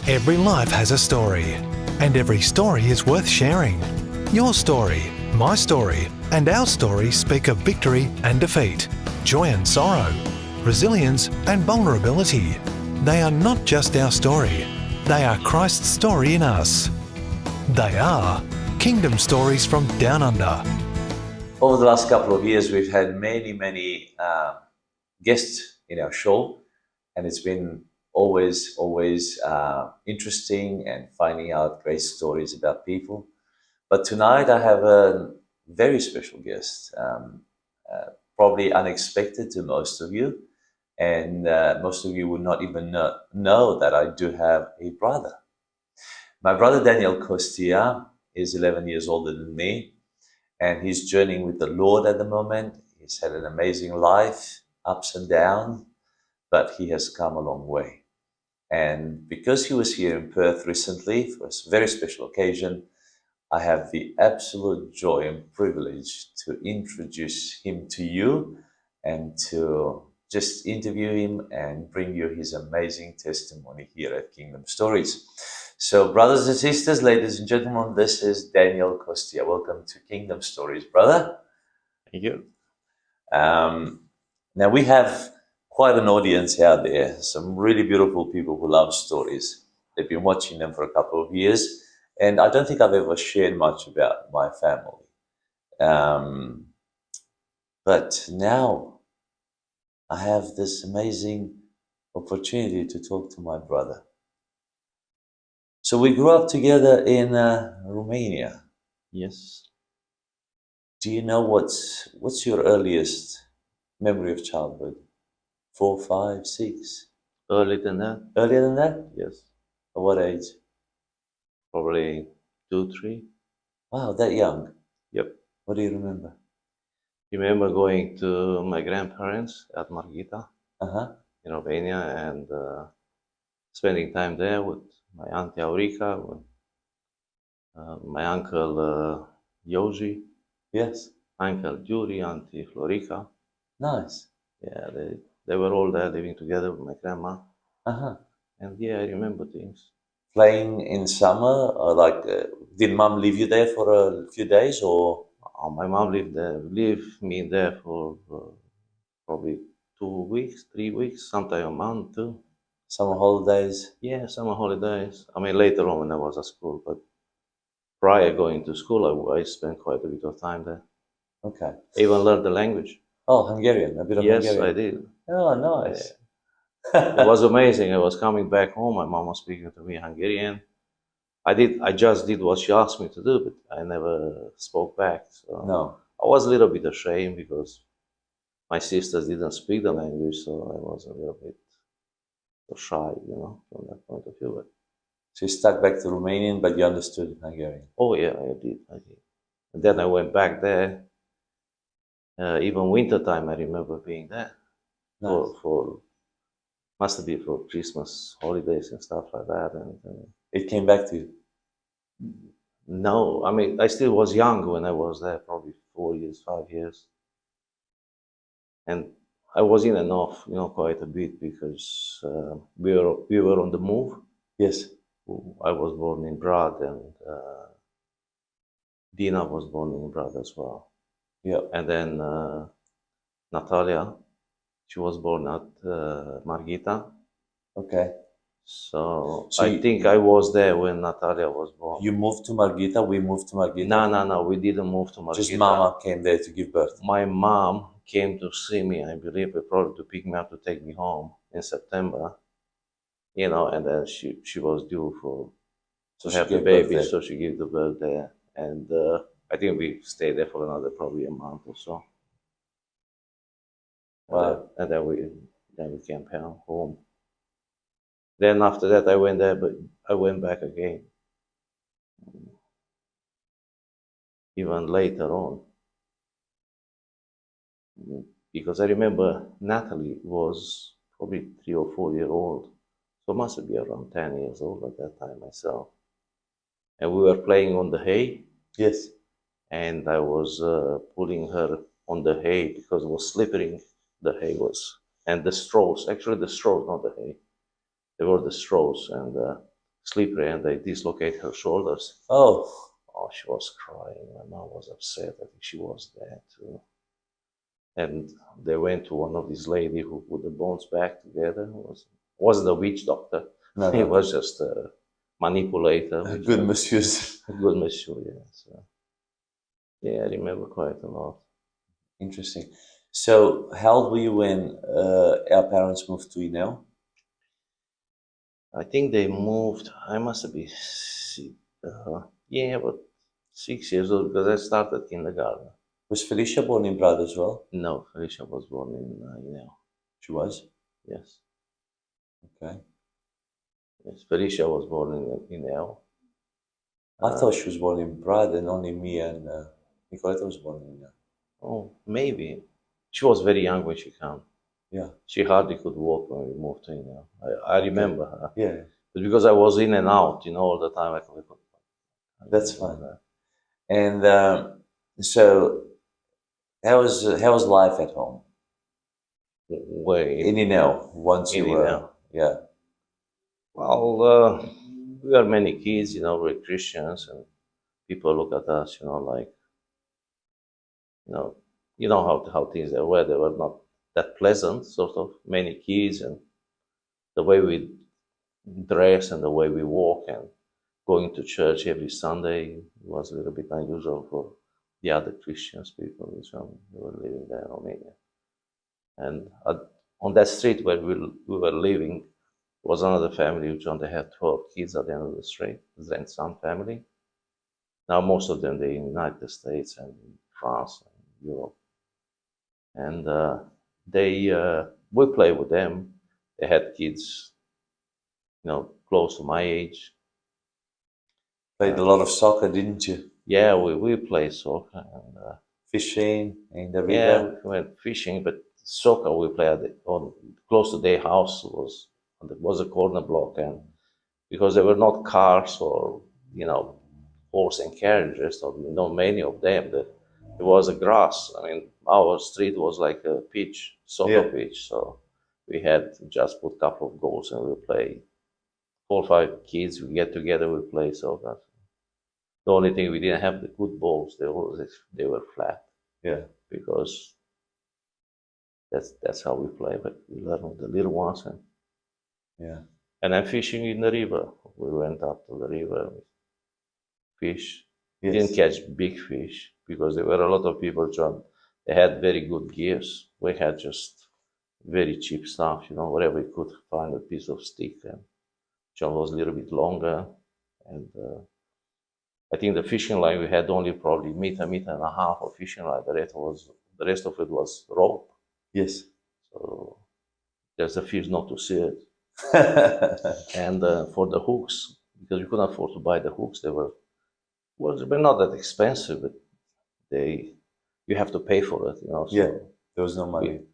Every life has a story, and every story is worth sharing. Your story, my story, and our story speak of victory and defeat, joy and sorrow, resilience and vulnerability. They are not just our story, they are Christ's story in us. They are Kingdom Stories from Down Under. Over the last couple of years, we've had many guests in our show, and it's been always interesting and finding out great stories about people. But tonight I have a very special guest, probably unexpected to most of you, and most of you would not even know that I do have a brother. My brother Daniel Costea is 11 years older than me, and he's journeying with the Lord at the moment. He's had an amazing life, ups and downs, but he has come a long way. And because he was here in Perth recently for a very special occasion, I have the absolute joy and privilege to introduce him to you and to just interview him and bring you his amazing testimony here at Kingdom Stories. So, brothers and sisters, ladies and gentlemen, this is Daniel Costea. Welcome to Kingdom Stories, brother. Thank you. Now, we have quite an audience out there, some really beautiful people who love stories. They've been watching them for a couple of years, and I don't think I've ever shared much about my family. But now I have this amazing opportunity to talk to my brother. So we grew up together in Romania. Yes. Do you know what's your earliest memory of childhood? 4, 5, 6? Earlier than that? Earlier than that? Yes. At what age? Probably 2, 3. Wow, that young. Yep. What do you remember? Remember going to my grandparents at Margita Uh-huh. in Romania and spending time there with my auntie Aurica, with my uncle Yoji, Yes. uncle Yuri, auntie Florica. Nice. Yeah, they were all there living together with my grandma. Uh-huh. And yeah, I remember things. Playing in summer, or did mom leave you there for a few days, or? My mom lived me there for probably 2 weeks, 3 weeks, sometimes a month too. Summer holidays? Yeah, summer holidays. I mean, later on when I was at school, but prior going to school, I spent quite a bit of time there. Okay. I even learned the language. Oh, Hungarian, a bit of Yes, Hungarian. I did. Oh, nice. It was amazing. I was coming back home. My mom was speaking to me Hungarian. I just did what she asked me to do, but I never spoke back. So No. I was a little bit ashamed because my sisters didn't speak the language, so I was a little bit shy, from that point of view. But So you stuck back to Romanian, but you understood Hungarian. oh yeah, I did. And then I went back there. Even winter time, I remember being there Nice. for must have been for Christmas holidays and stuff like that. And It came back to you. no, I mean I still was young when I was there, probably 4 years, 5 years, and I was in and off, quite a bit because we were on the move. Yes. I was born in Brad, and Dina was born in Brad as well. Yeah. And then Natalia, she was born at Margita. Okay. So So I think I was there when Natalia was born. You moved to Margita, we moved to Margita. No, we didn't move to Margita. Just mama came there to give birth. My mom came to see me, I believe, probably to pick me up to take me home in September. And then she was due to have the baby, so she gave the birth there. And I think we stayed there for another probably a month or so. Wow. And then we came home. Then after that I went there, but I went back again. Even later on. Because I remember Natalie was probably 3 or 4 years old. So must be around 10 years old at that time myself. And we were playing on the hay. Yes. And I was pulling her on the hay because it was slippery. The hay was, and the straws, actually the straws, not the hay. They were the straws, and slippery, and they dislocate her shoulders. Oh, Oh, she was crying. My mom was upset. I think she was there too. And they went to one of these lady who put the bones back together. Wasn't a witch doctor. no, He no. was just a manipulator. Good monsieur. A good monsieur, yeah. So, yeah, I remember quite a lot. Interesting. So, how old were you when our parents moved to Inel? I think they moved. I must be, yeah, about 6 years old because I started kindergarten. Was Felicia born in Brad as well? No, Felicia was born in Inel. She was? Yes. Okay. Yes, Felicia was born in Inel. I thought she was born in Brad and only me and Nicoletta was born in Inel. Oh, maybe. She was very young when she came. Yeah. She hardly could walk when we moved to Inel. I remember her. Yeah. But because I was in and out, all the time, I could. That's fine. And so, how was life at home? Way In Inel, once you were. Inel. Yeah. Well, we are many kids, we're Christians, and people look at us, like, how things were. They were not that pleasant, sort of, many kids, and the way we dress and the way we walk and going to church every Sunday was a little bit unusual for the other Christians people which were living there in Romania. And on that street where we were living was another family which only had 12 kids at the end of the street, the grandson family. Now most of them they're in the United States and in France and Europe. And we play with them. They had kids, close to my age. Played a lot of soccer, didn't you? Yeah, we played soccer and fishing in the river. Yeah, we went fishing, but soccer we played close to their house was a corner block, and because there were not cars or horse and carriages, or not many of them, there was a grass. I mean, our street was like a pitch, soccer pitch, so we had to just put a couple of goals and we play. 4 or 5 kids, we get together, we play soccer. The only thing we didn't have the good balls; they were flat. Yeah, because that's how we play. But we learn with the little ones, and then fishing in the river. We went up to the river, fish. Yes. Didn't catch big fish because there were a lot of people. John, they had very good gears. We had just very cheap stuff, whatever we could find, a piece of stick, and John was a little bit longer, and I think the fishing line we had only probably meter and a half of fishing line. The rest of it was rope. Yes. So there's a fish not to see it. And for the hooks, because we couldn't afford to buy the hooks, they were not that expensive, but you have to pay for it, So yeah, there was no money.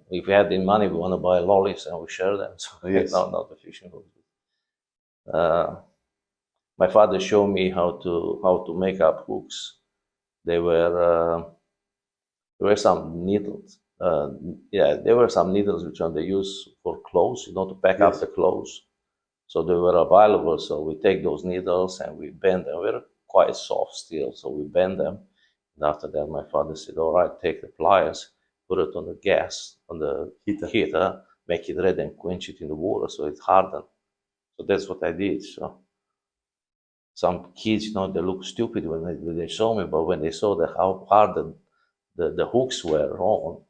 If we had the money, we want to buy lollies and we share them. So yes. not the fishing hooks. My father showed me how to make up hooks. There were some needles. There were some needles which they use for clothes, to pack up the clothes. So they were available. So we take those needles and we bend them. We're quite soft still, so we bend them. And after that, my father said, "All right, take the pliers, put it on the gas, on the heater, make it red, and quench it in the water so it hardened." So that's what I did. So some kids, they look stupid when they saw me, but when they saw how hard the hooks were on,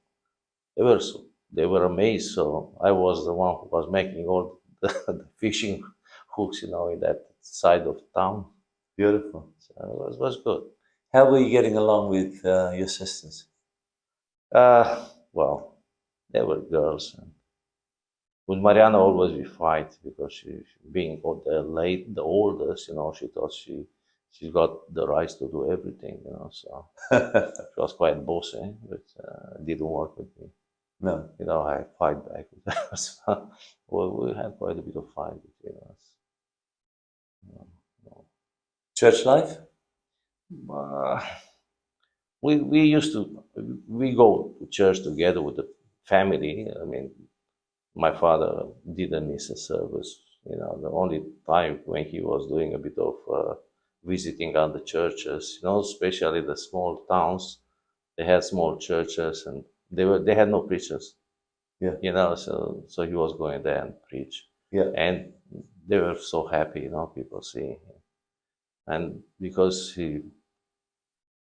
they were amazed. So I was the one who was making all the fishing hooks, in that side of town. Beautiful. So it was good. How were you getting along with your sisters? Well, they were girls. With Mariana, always we fight because she being the oldest, she thought she's got the rights to do everything, So she was quite bossy, but it didn't work with me. No, I fight back with her. So, we had quite a bit of fight between us. Church life? We go to church together with the family. I mean, my father didn't miss a service You know, the only time when he was doing a bit of visiting other churches, you know, especially the small towns, they had small churches and they had no preachers. Yeah. You know, so he was going there and preach. Yeah. And they were so happy, you know, people seeing him. And because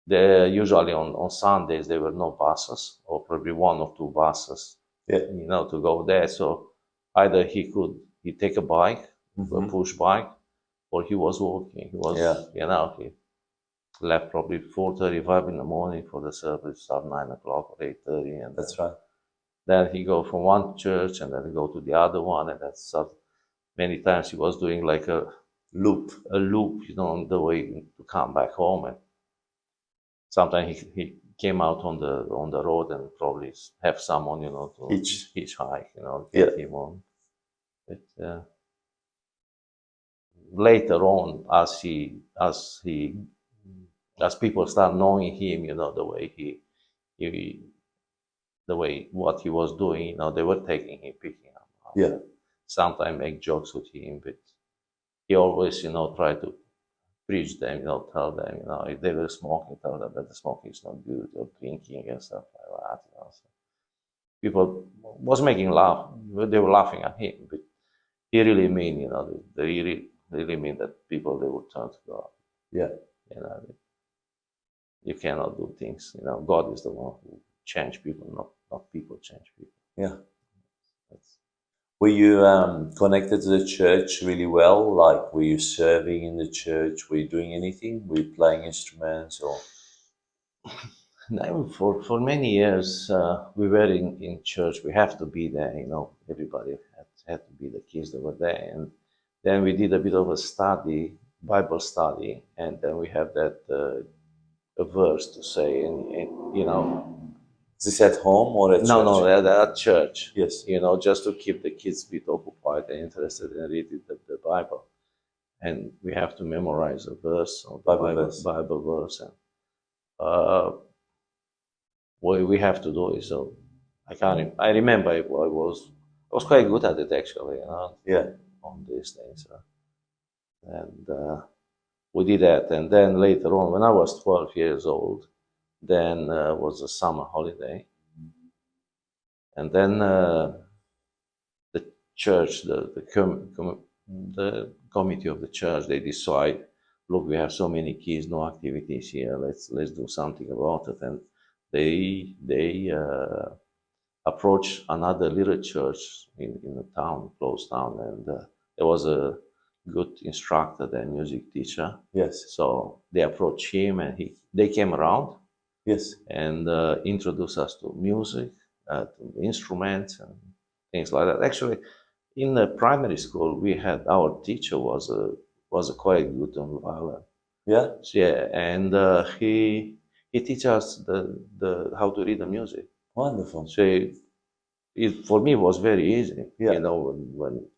usually on Sundays there were no buses, or probably one or two buses, Yeah. you know, to go there. So either he take a bike, a push bike, or he was walking. He was, you know, he left probably 4:35 in the morning for the service, start 9 o'clock or 8:30, and That's right. then he go from one church and then he go to the other one, and that's many times he was doing like a loop, you know, on the way to come back home. And sometimes he came out on the road and probably have someone, you know, to hitchhike, you know, get him on. But later on, as people start knowing him, you know, the way what he was doing, you know, they were taking him, picking him up. Yeah. Sometimes make jokes with him, but he always, you know, try to preach them, you know, tell them, you know, if they were smoking, tell them that the smoking is not good, or drinking and stuff like that, you know. So people was making laugh, they were laughing at him, but he really mean, you know, they really mean that people, they would turn to God. Yeah. You know, you cannot do things, you know, God is the one who change people, not people change people. Yeah. Were you connected to the church really well? Like, were you serving in the church? Were you doing anything? Were you playing instruments or? No, for many years we were in church. We have to be there, you know. Everybody had to be, the kids that were there, and then we did a bit of a study, Bible study, and then we have that a verse to say, and you know. Is this at home or at church? No, at church. Yes. You know, just to keep the kids a bit occupied and interested in reading the Bible. And we have to memorize a verse, or Bible verse. And what we have to do is, so I remember I was quite good at it, actually, you know. Yeah. On these things. And we did that. And then later on, when I was 12 years old, then was a summer holiday, and then the church, the committee of the church, they decide, look, we have so many kids, no activities here. Let's do something about it. And they approached another little church in the town, close town, and there was a good instructor, the music teacher. Yes. So they approached him, and they came around. Yes. And introduce us to music, to instruments and things like that. Actually, in the primary school, we had, our teacher was a quite good on violin. Yeah. Yeah, and he teach us the how to read the music. Wonderful. So it for me was very easy. Yeah. You know,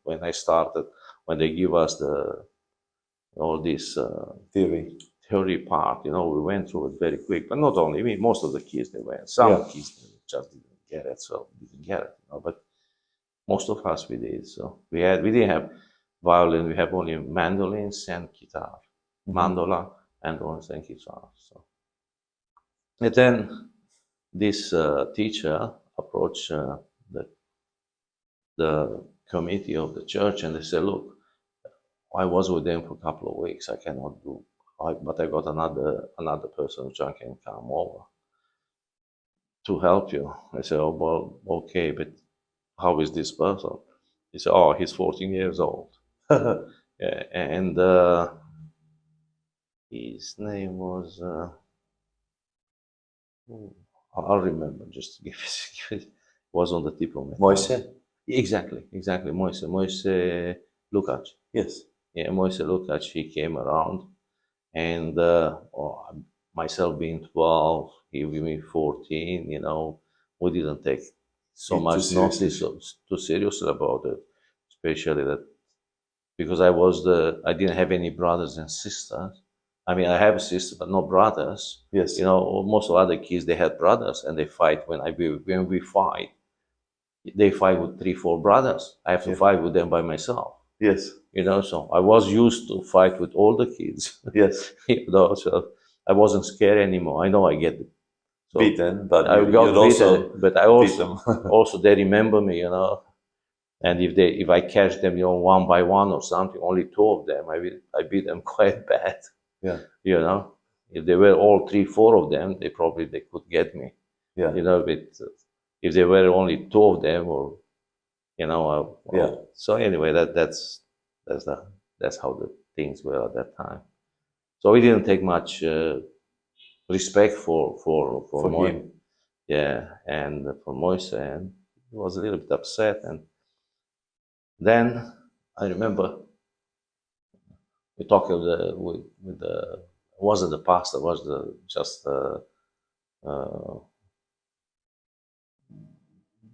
when I started, when they give us all this theory part, you know, we went through it very quick. But not only me, most of the kids, they went. Some kids just didn't get it, you know. But most of us, we did. So we didn't have violin. We have only mandolins and guitar, mandola, mandolins and guitar. So, and then this teacher approached the committee of the church, and they said, "Look, I was with them for a couple of weeks. I cannot do." But I got another person which I can come over to help you. I said, "Oh, well, okay, but how is this person?" He said, "Oh, he's 14 years old." Yeah, and his name was, I'll remember, just give it was on the tip of my tongue. Moise? Exactly, Moise Lukac. Yes. Yeah, Moise Lukac, he came around. And myself being 12, he being 14, you know, we didn't take so much notice too seriously about it, especially that because I didn't have any brothers and sisters. I mean, I have a sister, but no brothers. Yes. You know, most of other kids, they had brothers, and they fight when we fight. They fight with 3-4 brothers. I have to fight with them by myself. Yes. You know, so I was used to fight with all the kids. Yes. You know, so I wasn't scared anymore. I know I get so Beaten, but I you'd got also beaten, but I beat also them. also they remember me, you know. And if I catch them, you know, one by one or something, only two of them, I beat them quite bad. Yeah. You know, if they were all three, four of them, they could get me. Yeah. You know, but if there were only two of them, or you know, Yeah. so anyway, that's the that's how the things were at that time. So we didn't take much respect for Moy, him. yeah, and for Moise, and he was a little bit upset. And then I remember we talked with the wasn't the pastor, was the uh,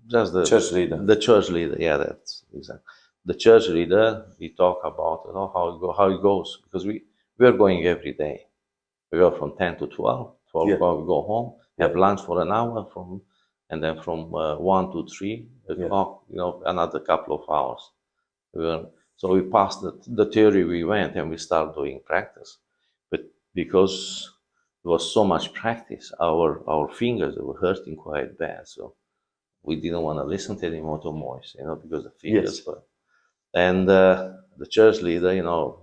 just Church leader. the church leader. Yeah, that's exactly the church leader. We talk about, you know, how it goes, because we are going every day. We go from 10 to 12. 12 Yeah. o'clock we go home, have Yeah. lunch for an hour, and then from 1 to 3 o'clock, you know, another couple of hours. So we passed the theory, we went and we started doing practice. But because there was so much practice, our fingers were hurting quite bad. So we didn't want to listen to anymore to Moise, you know, because the fingers Yes. were. And the church leader, you know,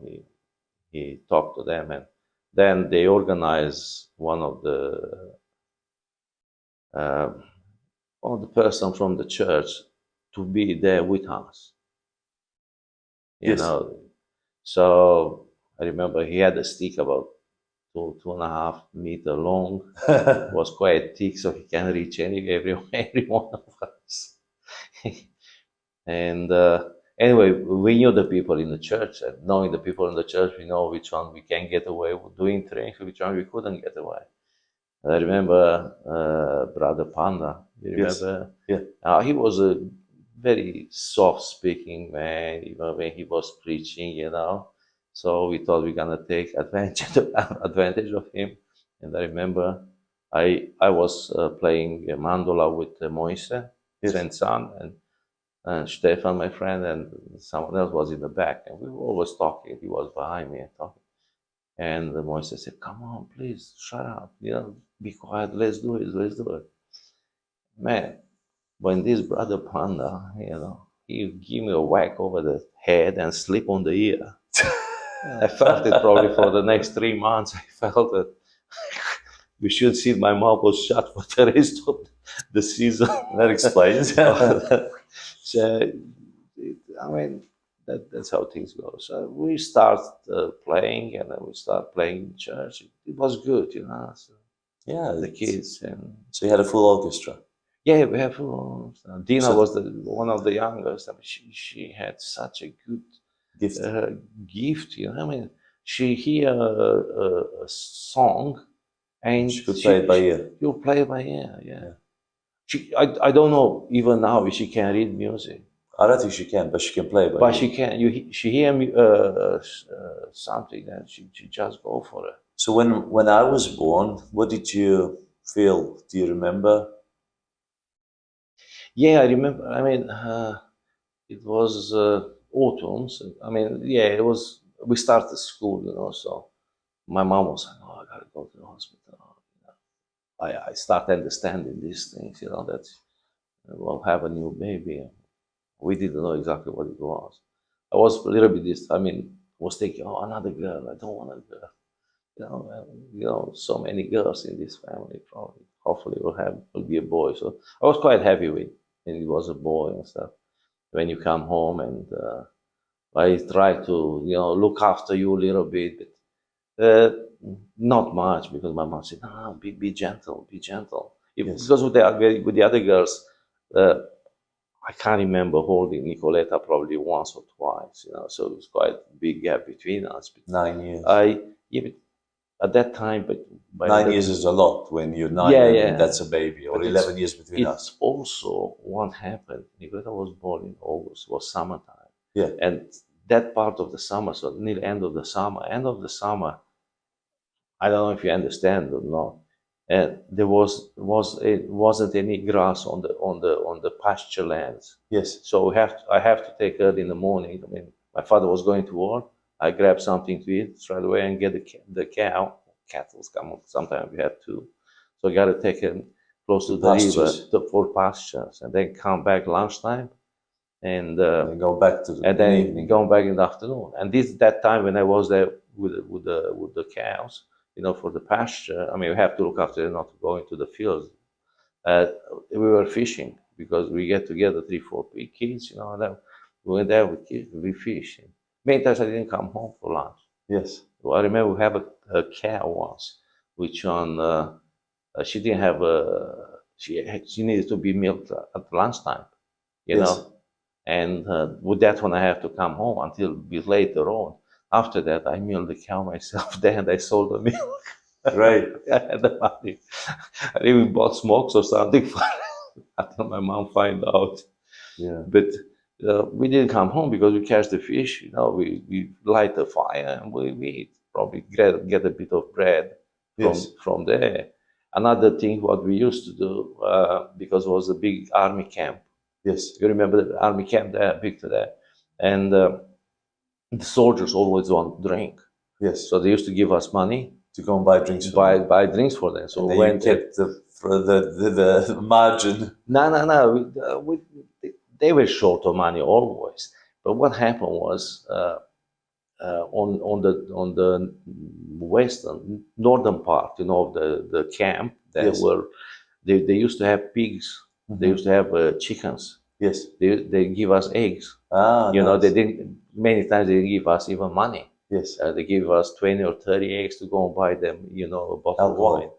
he talked to them, and then they organized uh, one of the person from the church to be there with us. You Yes. know, so I remember he had a stick about 2.5 meter long. It was quite thick, so he can reach every one of us. And anyway, we knew the people in the church, and knowing the people in the church, we know which one we can get away with doing things, which one we couldn't get away. I remember Brother Panda. You Yes. remember? Yeah. He was a very soft-speaking man, even when he was preaching, you know. So we thought we're gonna take advantage of him. And I remember I was playing mandola with Moise, Yes. Sven-san, and Stefan, my friend, and someone else was in the back, and we were always talking. He was behind me and talking. And the Moise said, "Come on, please, shut up, you know, be quiet. Let's do it." Man, when this brother Panda, you know, he give me a whack over the head and slip on the ear. I felt it probably for the next 3 months. I felt it. We should see my mouth was shut for the rest of the season. That explains. So, I mean, that's how things go. So we start playing, and then we start playing in church. It was good, you know. So Yeah. the kids, and So you had a full orchestra. yeah, we have. Dina So- was one of the youngest. I mean, she had such a good Gift. gift. You know, I mean, she hear a song, and She could play it by ear. You play it by ear, yeah. I don't know even now if she can read music, I don't think she can, but she can play by but ear. she can. She hear me something, and she just go for it. So when I was born, what did you feel? Do you remember? Yeah, I remember. I mean, it was autumn. So, I mean, yeah, it was. We started school, you know. So my mom was like, "Oh, I gotta go to the hospital." You know. I start understanding these things, you know, that we'll have a new baby. We didn't know exactly what it was. I was a little bit I mean, was thinking, oh, another girl. I don't want a girl. You know, so many girls in this family. Probably, hopefully, will be a boy. So I was quite happy with, and it was a boy and stuff. When you come home, and I try to, you know, look after you a little bit, but not much, because my mom said, no, be gentle, be gentle. Yes. Because with the other girls, I can't remember holding Nicoletta probably once or twice, you know, so it was quite a big gap between us. But 9 years. Yeah, but at that time, but by 9 years is a lot when you're 9 Yeah, and yeah. that's a baby, or But 11 years between us. It's also what happened. Nicoletta was born in August, was summertime. Yeah. And that part of the summer, so near the end of the summer, I don't know if you understand or not. And there wasn't any grass on the pasture lands. Yes. So I have to take her in the morning. I mean, my father was going to work. I grabbed something to eat straight away and get the cattle come up. Sometimes we have two. So I got to take him close to the river for pastures, and then come back lunchtime, and go back to and then evening. Go back in the afternoon. And that time when I was there with the cows, for the pasture. I mean, we have to look after them not to go into the fields. We were fishing because we get together 3-4 kids, and then we went there with kids. We fishing. Many times I didn't come home for lunch. Yes. Well, I remember we have a cow once, which she didn't have she needed to be milked at lunchtime, know. And with that one, I have to come home until a bit later on. After that, I milked the cow myself there, and I sold the milk. Right. I had the money. I even bought smokes or something for until my mom find out. Yeah. But we didn't come home because we catch the fish. We light a fire and we eat. Probably get a bit of bread from there. Another thing what we used to do because it was a big army camp. Yes. You remember the army camp there, Victor there, and the soldiers always want drink. Yes. So they used to give us money to go and buy drinks. Buy drinks for them. So when kept the margin. No. They were short of money always. But what happened was on the northern part, of the camp, they used to have pigs. Mm-hmm. They used to have chickens. Yes. They give us eggs. Nice. They didn't. Many times they didn't give us even money. Yes. They give us 20 or 30 eggs to go and buy them, a bottle of wine.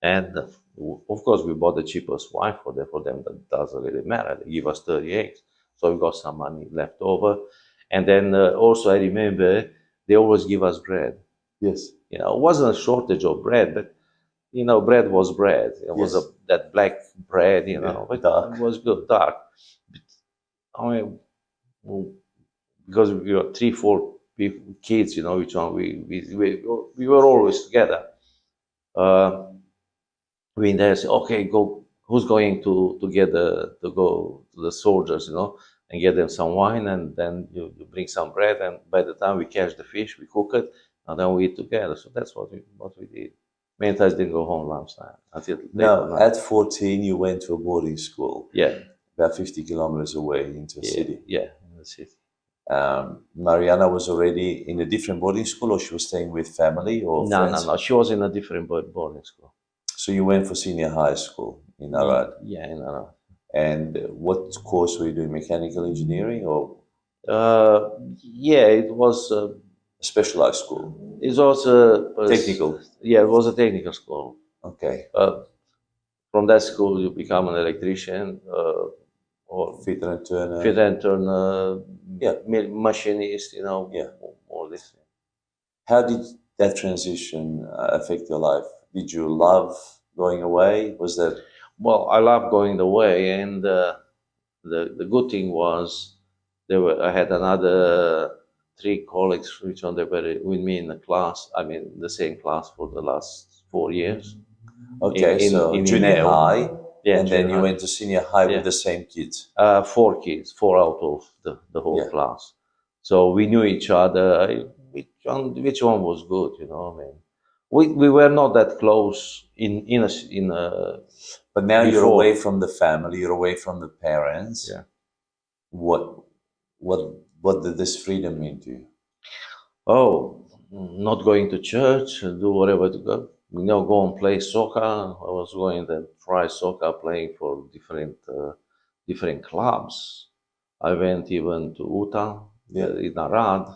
And of course, we bought the cheapest wine for them. For them, that doesn't really matter. They give us 30 eggs. So we got some money left over. And then also, I remember they always give us bread. Yes. It wasn't a shortage of bread, but, bread was bread. It was that black bread, but dark. It was good, dark. But, I mean, because we were 3-4 kids, which one we were always together. We there say, okay, go. Who's going to go to the soldiers, and get them some wine, and then you bring some bread, and by the time we catch the fish, we cook it, and then we eat together. So that's what we did. Many times didn't go home lunchtime until. Now, at 14, you went to a boarding school. Yeah. About 50 kilometers away into a city. Yeah, in the city. Mariana was already in a different boarding school, or she was staying with family or friends? No. She was in a different boarding school. So you went for senior high school in Arad? Yeah, in Arad. And what course were you doing? Mechanical engineering or? It was a specialized school. It was technical. Yeah, it was a technical school. Okay. From that school, you become an electrician or fitter and turner. Machinist. All this. How did that transition affect your life? Did you love going away? Was that? Well, I loved going away, and the good thing was I had another 3 colleagues which they were with me in the class. I mean, the same class for the last 4 years. Okay, so in junior high, and then you went to senior high with the same kids. 4 kids, 4 out of the whole class. So we knew each other. Which one was good, I mean. We were not that close in a. But now you're away from the family. You're away from the parents. Yeah. What did this freedom mean to you? Oh, not going to church, do whatever to go. Go and play soccer. I was going to try soccer, playing for different clubs. I went even to Uta in Arad,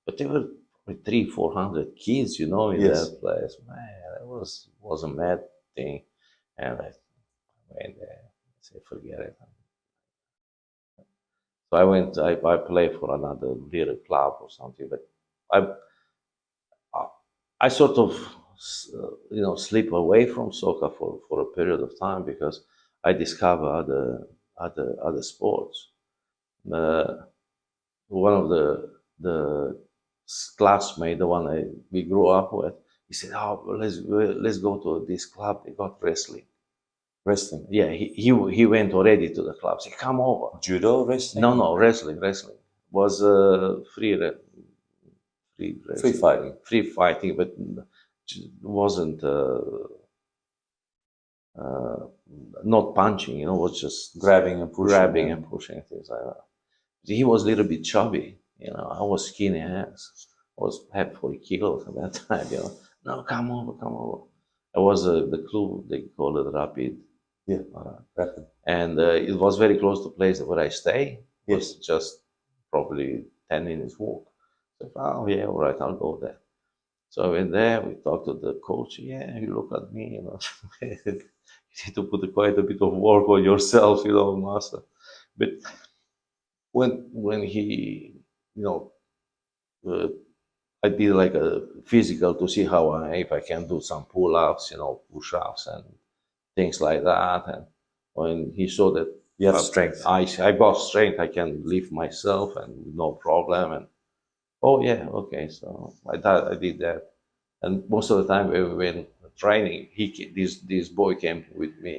but there were 300-400 kids, in that place. Man, it was a mad thing, and I went there. I said, forget it. So I went. I played for another little club or something, but I sort of slip away from soccer for a period of time because I discovered other sports. One of the classmate, the one we grew up with, he said, "Oh, let's go to this club. They got wrestling." Wrestling. Yeah, he went already to the club. He said, "Come over." Judo, wrestling? No, wrestling. was Free fighting. free fighting, but wasn't not punching. You know, was just Grabbing and pushing. grabbing and pushing, things like that. He was a little bit chubby. You know, I was skinny as. I was had 40 kilos at that time. You know, no, come over, come over. I was the club, they call it Rapid. Yeah, Rapid. And it was very close to the place where I stay. It was Yes. just probably 10 minutes walk. So, oh yeah, all right, I'll go there. So I went there, we talked to the coach. Yeah, you look at me, you know, you need to put quite a bit of work on yourself, you know, master. But when he, you know, uh, I did like a physical to see how if I can do some pull-ups, you know, push-ups and things like that. And when he saw that You have strength. I got strength, I can lift myself and no problem. And oh yeah, okay. So I did that. And most of the time when we went training, this boy came with me.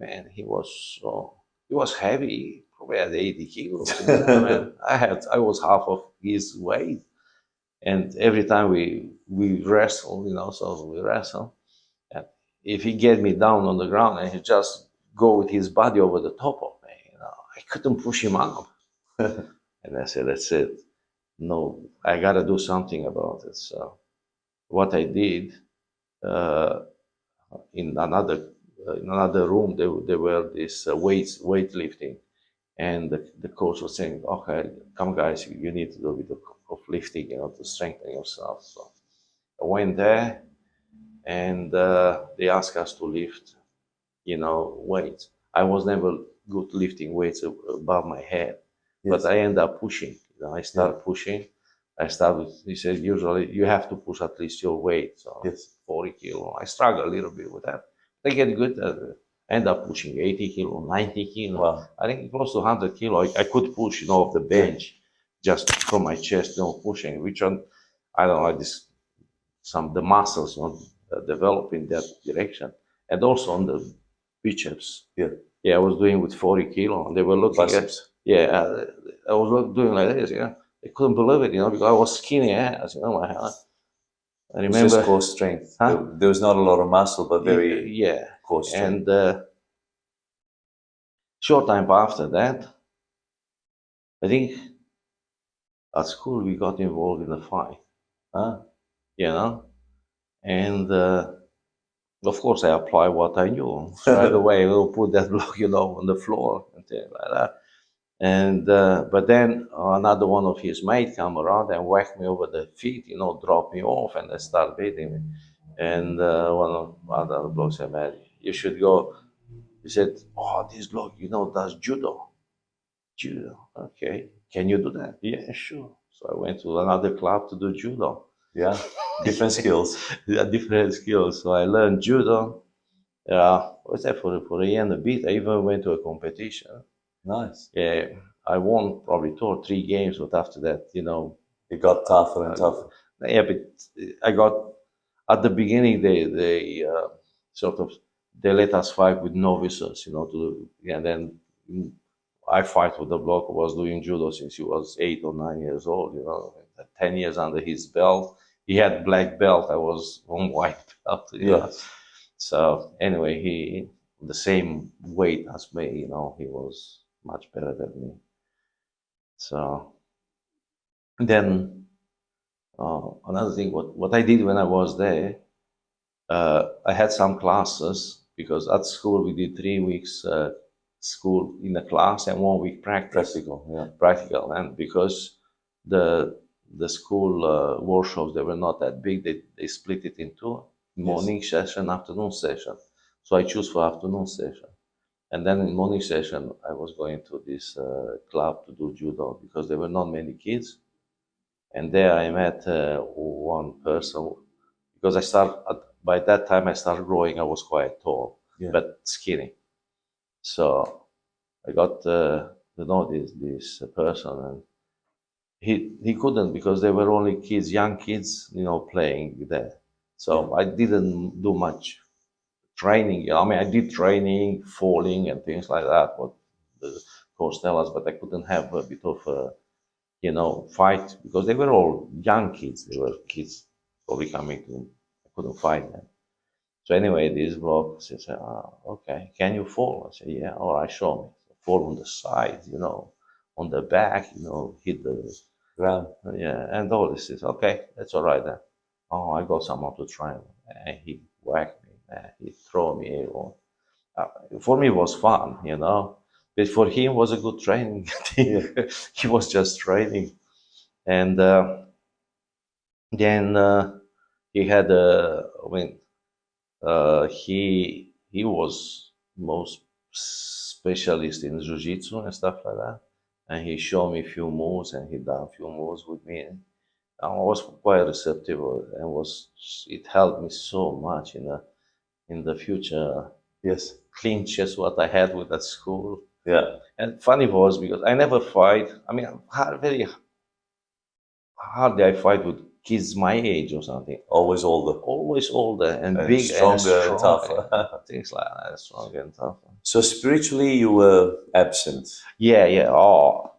Man, he was heavy, probably at 80 kilos. Man, I was half of his weight. And every time we wrestle, you know, so we wrestle. And if he get me down on the ground and he just go with his body over the top of me, you know, I couldn't push him up. And I said, that's it. No, I gotta do something about it. So what I did uh, in another room, there were this weightlifting, and the coach was saying, "Okay, come guys, you need to do a bit of lifting, you know, to strengthen yourself." So I went there, and they asked us to lift, you know, weights. I was never good lifting weights above my head, Yes. but I end up pushing. You know, I start pushing. I started. He said, usually you have to push at least your weight. So Yes. 40 kilo. I struggle a little bit with that. I get good at it. I end up pushing 80 kilo, 90 kilo. Wow. I think close to 100 kilo. I could push, you know, off the bench just from my chest, you know, pushing, which I don't know, the muscles, you know, develop in that direction. And also on the biceps. Yeah. Yeah, I was doing with 40 kilo, and they were looking Biceps. I was doing like this, you know. They couldn't believe it, you know, because I was skinny as, you know, I It's remember. just core strength. Huh? There was not a lot of muscle, but very Yeah. core strength. And short time after that, I think at school we got involved in a fight, Ah, you know, and of course I applied what I knew right away. We'll put that block, you know, on the floor and things like that. And but then another one of his mates come around and whacked me over the feet, you know, dropped me off, and they start beating me. And one of other blokes said, "Man, you should go." He said, "Oh, this bloke, you know, does judo." Judo, okay. Can you do that? Yeah, sure. So I went to another club to do judo. yeah. Different skills. Yeah, different skills. So I learned judo. What's that for a year and a bit? I even went to a competition. Nice. Yeah, I won probably 2 or 3 games, but after that, you know, It got tougher and tougher. yeah. But I got at the beginning they sort of they let us fight with novices, you know, and then I fight with the bloke who was doing judo since he was 8 or 9 years old, you know, 10 years under his belt. He had black belt. I was on white belt. You know? Yes. So anyway, he the same weight as me, you know, he was much better than me. So then another thing, what I did when I was there, I had some classes because at school we did 3 weeks school in a class and 1 week practice. Practical, yeah. Practical, and because the school workshops, they were not that big, they split it into morning session, afternoon session. So I choose for afternoon session. And then in morning session, I was going to this club to do judo because there were not many kids. And there I met one person because by that time I started growing. I was quite tall, but skinny. So I got to know this person, and he couldn't because there were only kids, young kids, you know, playing there. So I didn't do much training. I mean, I did training, falling and things like that, what the coach tell us, but I couldn't have a bit of fight, because they were all young kids. They were kids probably coming to, I couldn't fight them. So anyway, this bloke says, okay, can you fall? I said, yeah, all right, show me. Fall on the side, on the back, hit the Ground. yeah, and all this is okay. That's all right then. Oh, I got someone to train, and he whacked me, and he threw me. For me, it was fun, but for him, it was a good training. He was just training, and then he had I mean, he was most specialist in jiu-jitsu and stuff like that, and he showed me a few moves, and he done a few moves with me. And I was quite receptive, and it helped me so much in the future. Yes. Clinches what I had with that school. Yeah. And funny was, because I never fight. I mean, very hardly I fight with kids my age or something. Always older. Always older and big stronger and and tougher. Things like that, stronger and tougher. So spiritually, you were absent. Yeah. Oh,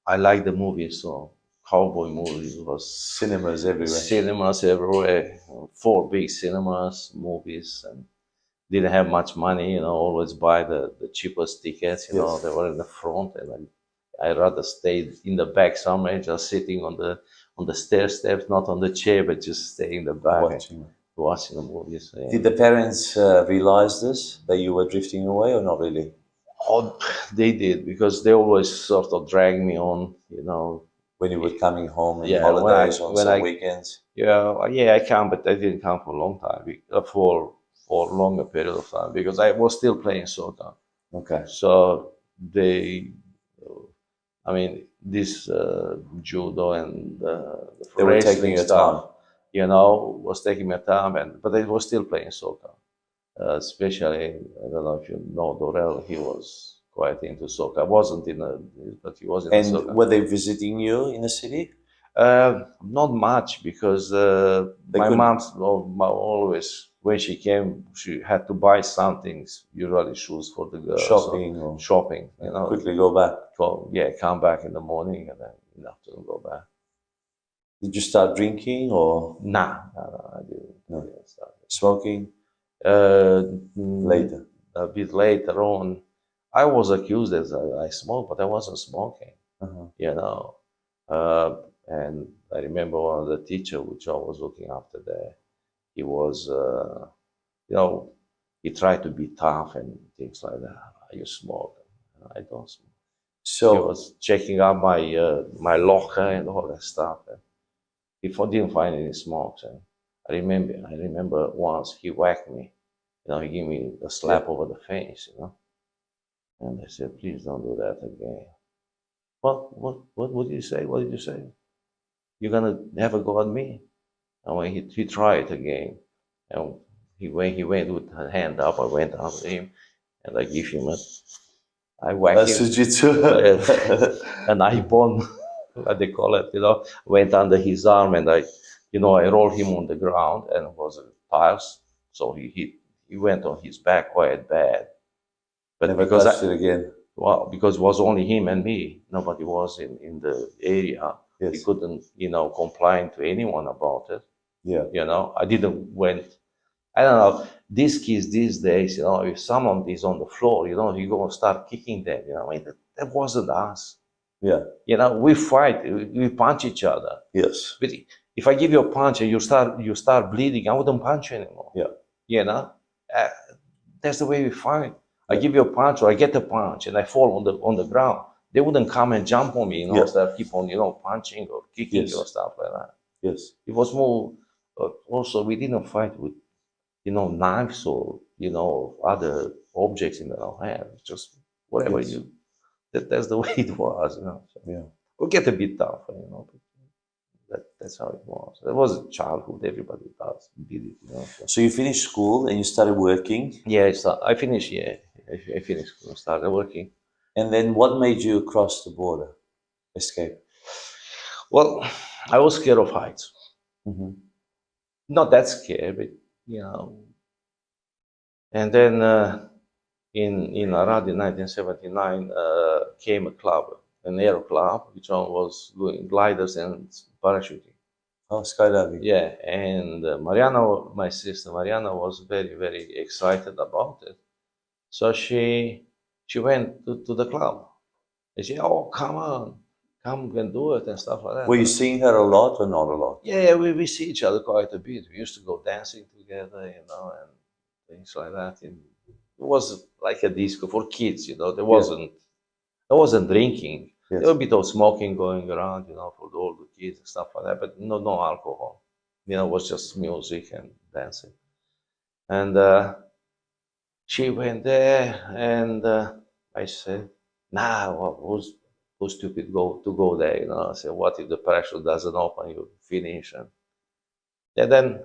I like the movies. So cowboy movies was Cinemas everywhere. cinemas everywhere. 4 big cinemas, movies, and didn't have much money. Always buy the cheapest tickets. Yes. They were in the front, and I rather stayed in the back somewhere, just sitting on the stair steps, not on the chair, but just stay in the back watching the movies. Yeah. Did the parents realize this, that you were drifting away, or not really? Oh, they did, because they always sort of dragged me on, When you were coming home on Yeah, holidays, when on some I- weekends? Yeah, I can, but I didn't come for a long time, for a longer period of time, because I was still playing soccer. Okay. So this judo and the They were taking wrestling your stuff, was taking my time, but I was still playing soccer. Especially, I don't know if you know Dorel, he was quite into soccer. I wasn't but he was into And soccer. were they visiting you in the city? Not much, because my couldn't- mom always, when she came, she had to buy something, usually shoes for the girls. Shopping or Shopping, quickly go back? Come back in the morning, and then in the afternoon go back. Did you start drinking or Nah, I didn't. No. I didn't start. smoking later? A bit later on, I was accused as I smoked, but I wasn't smoking. Uh-huh. And I remember one of the teacher, which I was looking after there, he was, he tried to be tough and things like that. You smoke? I don't smoke. He So was checking out my locker and all that stuff. And he didn't find any smokes. And I remember once he whacked me. He gave me a slap over the face. And I said, please don't do that again. What did you say? What did you say? You're gonna have a go at me? And when he tried again, and when he went with her hand up, I went after him, and I give him I whacked him. jiu-jitsu. An iPhone, what they call it, went under his arm, and I rolled him on the ground, and it was tiles, so he went on his back quite bad. But Never because touched it again. well, because it was only him and me, nobody was in the area. Yes. He couldn't, complain to anyone about it. Yeah. I didn't I don't know, these kids these days, if someone is on the floor, you go and start kicking them, that wasn't us. Yeah. We fight, we punch each other. Yes. But if I give you a punch and you start bleeding, I wouldn't punch you anymore. Yeah. That's the way we fight. I give you a punch, or I get a punch and I fall on the ground. They wouldn't come and jump on me, start keep on, punching or kicking or stuff like that. Yes. It was more, also we didn't fight with, knives or, other objects in our hand. It's just whatever Yes. that's the way it was, So Yeah. we get a bit tougher, but that's how it was. It was childhood, everybody did it, So you finished school and you started working. Yeah, I finished, I finished school, started working. And then what made you cross the border? Escape? Well, I was scared of heights. Mm-hmm. Not that scared, but And then in Arad in 1979 came a club an aero club, which one was doing gliders and parachuting. Oh, skydiving. Yeah, and Mariana, my sister Mariana, was very, very excited about it. So she went to the club. And she, oh, come on, come and do it and stuff like that. Were you seeing her a lot or not a lot? Yeah, we see each other quite a bit. We used to go dancing together, you know, and things like that. And it was like a disco for kids, you know. There wasn't drinking. Yes. There was a bit of smoking going around, you know, for all the kids and stuff like that, but no alcohol. You know, it was just music and dancing. And she went there, and I said, "Nah, well, who's stupid go there?" You know, I said, "What if the parachute doesn't open? You finish." And then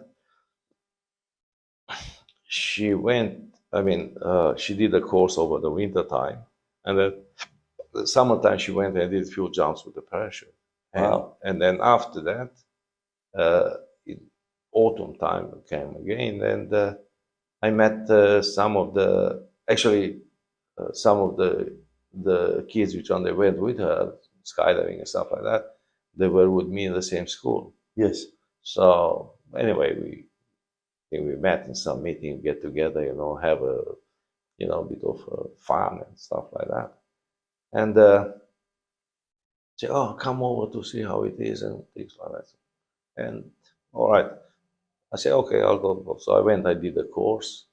she went. I mean, she did a course over the winter time, and then the summertime she went and did a few jumps with the parachute. Wow. And then after that, in autumn time came again, and I met some of the kids which on they went with her skydiving and stuff like that. They were with me in the same school. Yes. So anyway, we met in some meeting, get together, you know, have a bit of fun and stuff like that. And say, oh, come over to see how it is and things like that. And all right, I said, okay, I'll go. So I went, I did the course.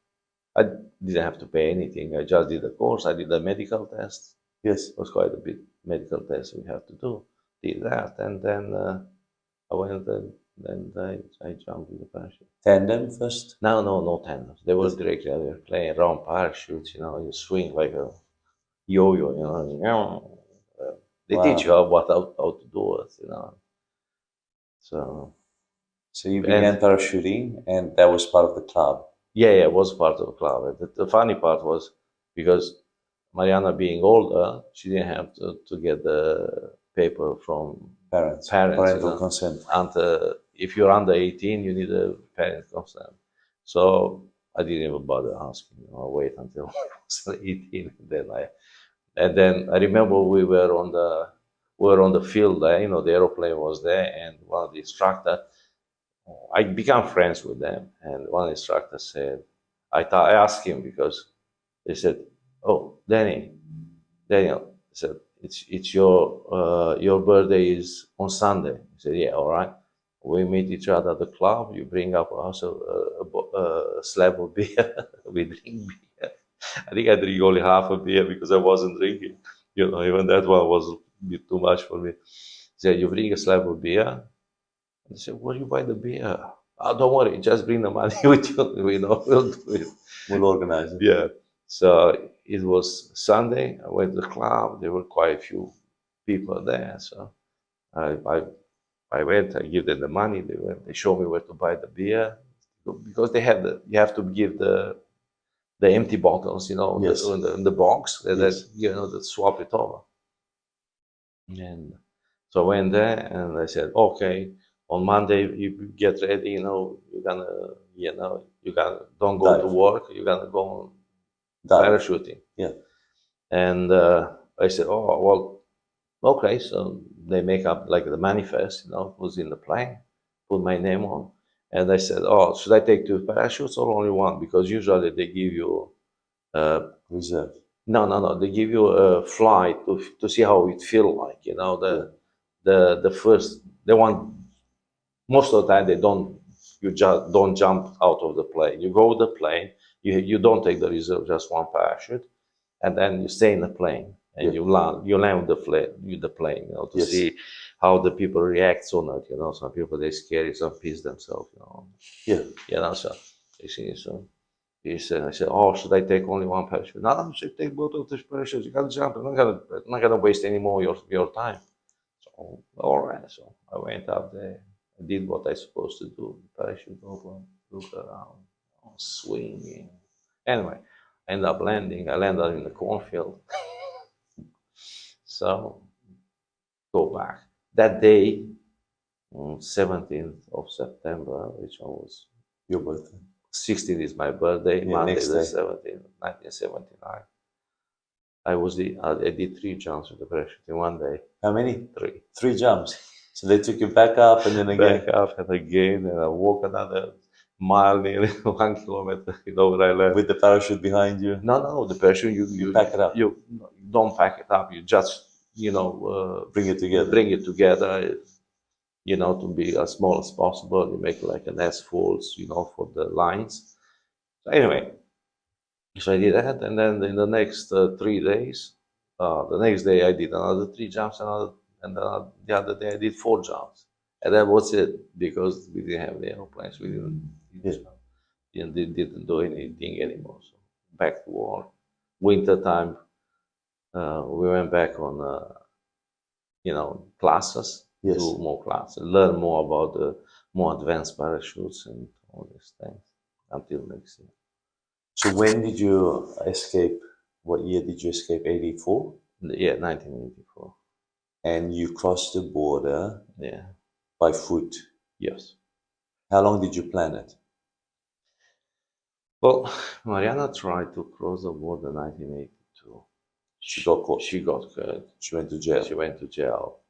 I didn't have to pay anything. I just did the course. I did the medical test. Yes. It was quite a bit medical test we had to do. Did that, and then I went and I jumped with the parachute. Tandem first? No tandems. They were directly, they were playing around parachutes, you know, you swing like a yo-yo, you know. They teach you how to do it, you know. So you began parachuting, and that was part of the club. Yeah, it was part of the club. The funny part was because Mariana being older, she didn't have to get the paper from Parents. parental You know? Consent. And if you're under 18, you need a parent consent. So I didn't even bother asking. You know, wait until I was 18, and then I remember we were on the field there. You know, the aeroplane was there, and one of the instructors. I became friends with them, and one instructor said, I asked him because they said, "Oh, Daniel," he said, "It's your birthday is on Sunday." He said, "Yeah, all right. We meet each other at the club. You bring up also a slab of beer. We drink beer. I think I drink only half a beer because I wasn't drinking. You know, even that one was a bit too much for me." He said, "You bring a slab of beer." I said, "Where do you buy the beer?" "Oh, don't worry, just bring the money with you. We know we'll do it. We'll organize it." Yeah. So it was Sunday. I went to the club. There were quite a few people there. So I went. I give them the money. They showed me where to buy the beer because you have to give the empty bottles, you know, yes. in the box. Yes. That you know, that swap it over. And so I went there and I said, okay. On Monday, you get ready, you know, don't go to work, you're gonna go parachuting. Yeah. And I said, oh, well, okay. So they make up like the manifest, you know, who's in the plane, put my name on. And I said, oh, should I take 2 parachutes or only 1? Because usually they give you reserve. No. They give you a flight to see how it feel like, you know, the first, they want. Most of the time, you just don't jump out of the plane. You go with the plane, you don't take the reserve, just 1 parachute, and then you stay in the plane and you land with the plane, you know, to see how the people react on it. You know, some people they're scary, some piss themselves, you know. Yeah. You know, so he said, I said, oh, should I take only 1 parachute? No, you should take both of the parachutes. You gotta jump. I'm not gonna waste any more your time. So all right, so I went up there. I did what I supposed to do. Parachute open, look around, swinging. Anyway, I ended up landing. I landed in the cornfield. So, go back. That day, on 17th of September, which was your birthday. 16th is my birthday, Monday the 17th, 1979. I did 3 jumps with the parachute in one day. How many? 3. 3 jumps. So they took you back up and then again. Back up and again, and I walk another mile, nearly 1 kilometer, where I left. With the parachute behind you. No, the parachute, you pack it up. You don't pack it up. You just, Bring it together. Bring it together, to be as small as possible. You make like an S folds, for the lines. So anyway, so I did that, and then in the next 3 days, the next day I did another 3 jumps, and the other day I did 4 jumps, and that was it, because we didn't have the airplanes. We didn't do anything anymore. So back to work. Winter time, we went back on classes. Yes. Do more classes, learn more about the more advanced parachutes and all these things until next year. So when did you escape? What year did you escape? 84? Yeah, 1984. And you crossed the border Yeah. by foot. Yes. How long did you plan it? Well, Mariana tried to cross the border in 1982. She got caught. She got caught. She went to jail. She went to jail.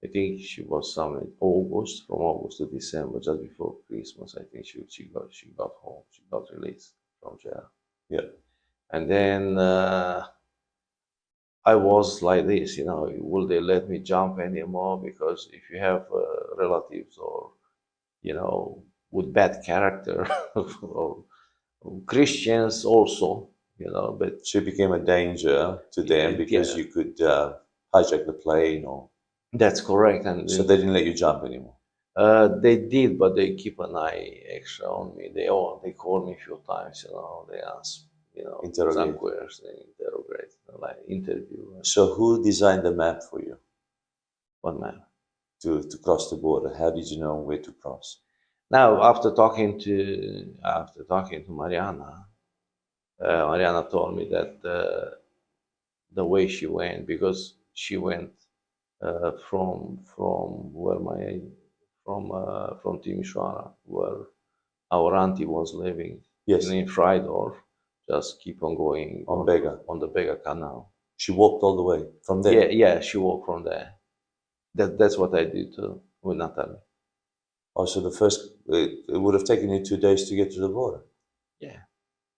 I think she was somewhere in August, from August to December, just before Christmas. I think she got home. She got released from jail. Yeah. And then I was like this, will they let me jump anymore? Because if you have relatives or, with bad character, or Christians also, but So it became a danger to them because yeah. you could hijack the plane, or That's correct. And so they didn't let you jump anymore. They did, but they keep an eye extra on me. They called me a few times, they asked, Interrogate. some questions, they interrogate, like interview. So who designed the map for you One man. to cross the border? How did you know where to cross? Now, after talking to Mariana, Mariana told me that the way she went, because she went from Timișoara, where our auntie was living. Yes. In Freidorf, just keep on going On Bega. on the Bega Canal. She walked all the way from there. Yeah, she walked from there. That's what I did too with Natanael. Oh, so it would have taken you 2 days to get to the border. Yeah.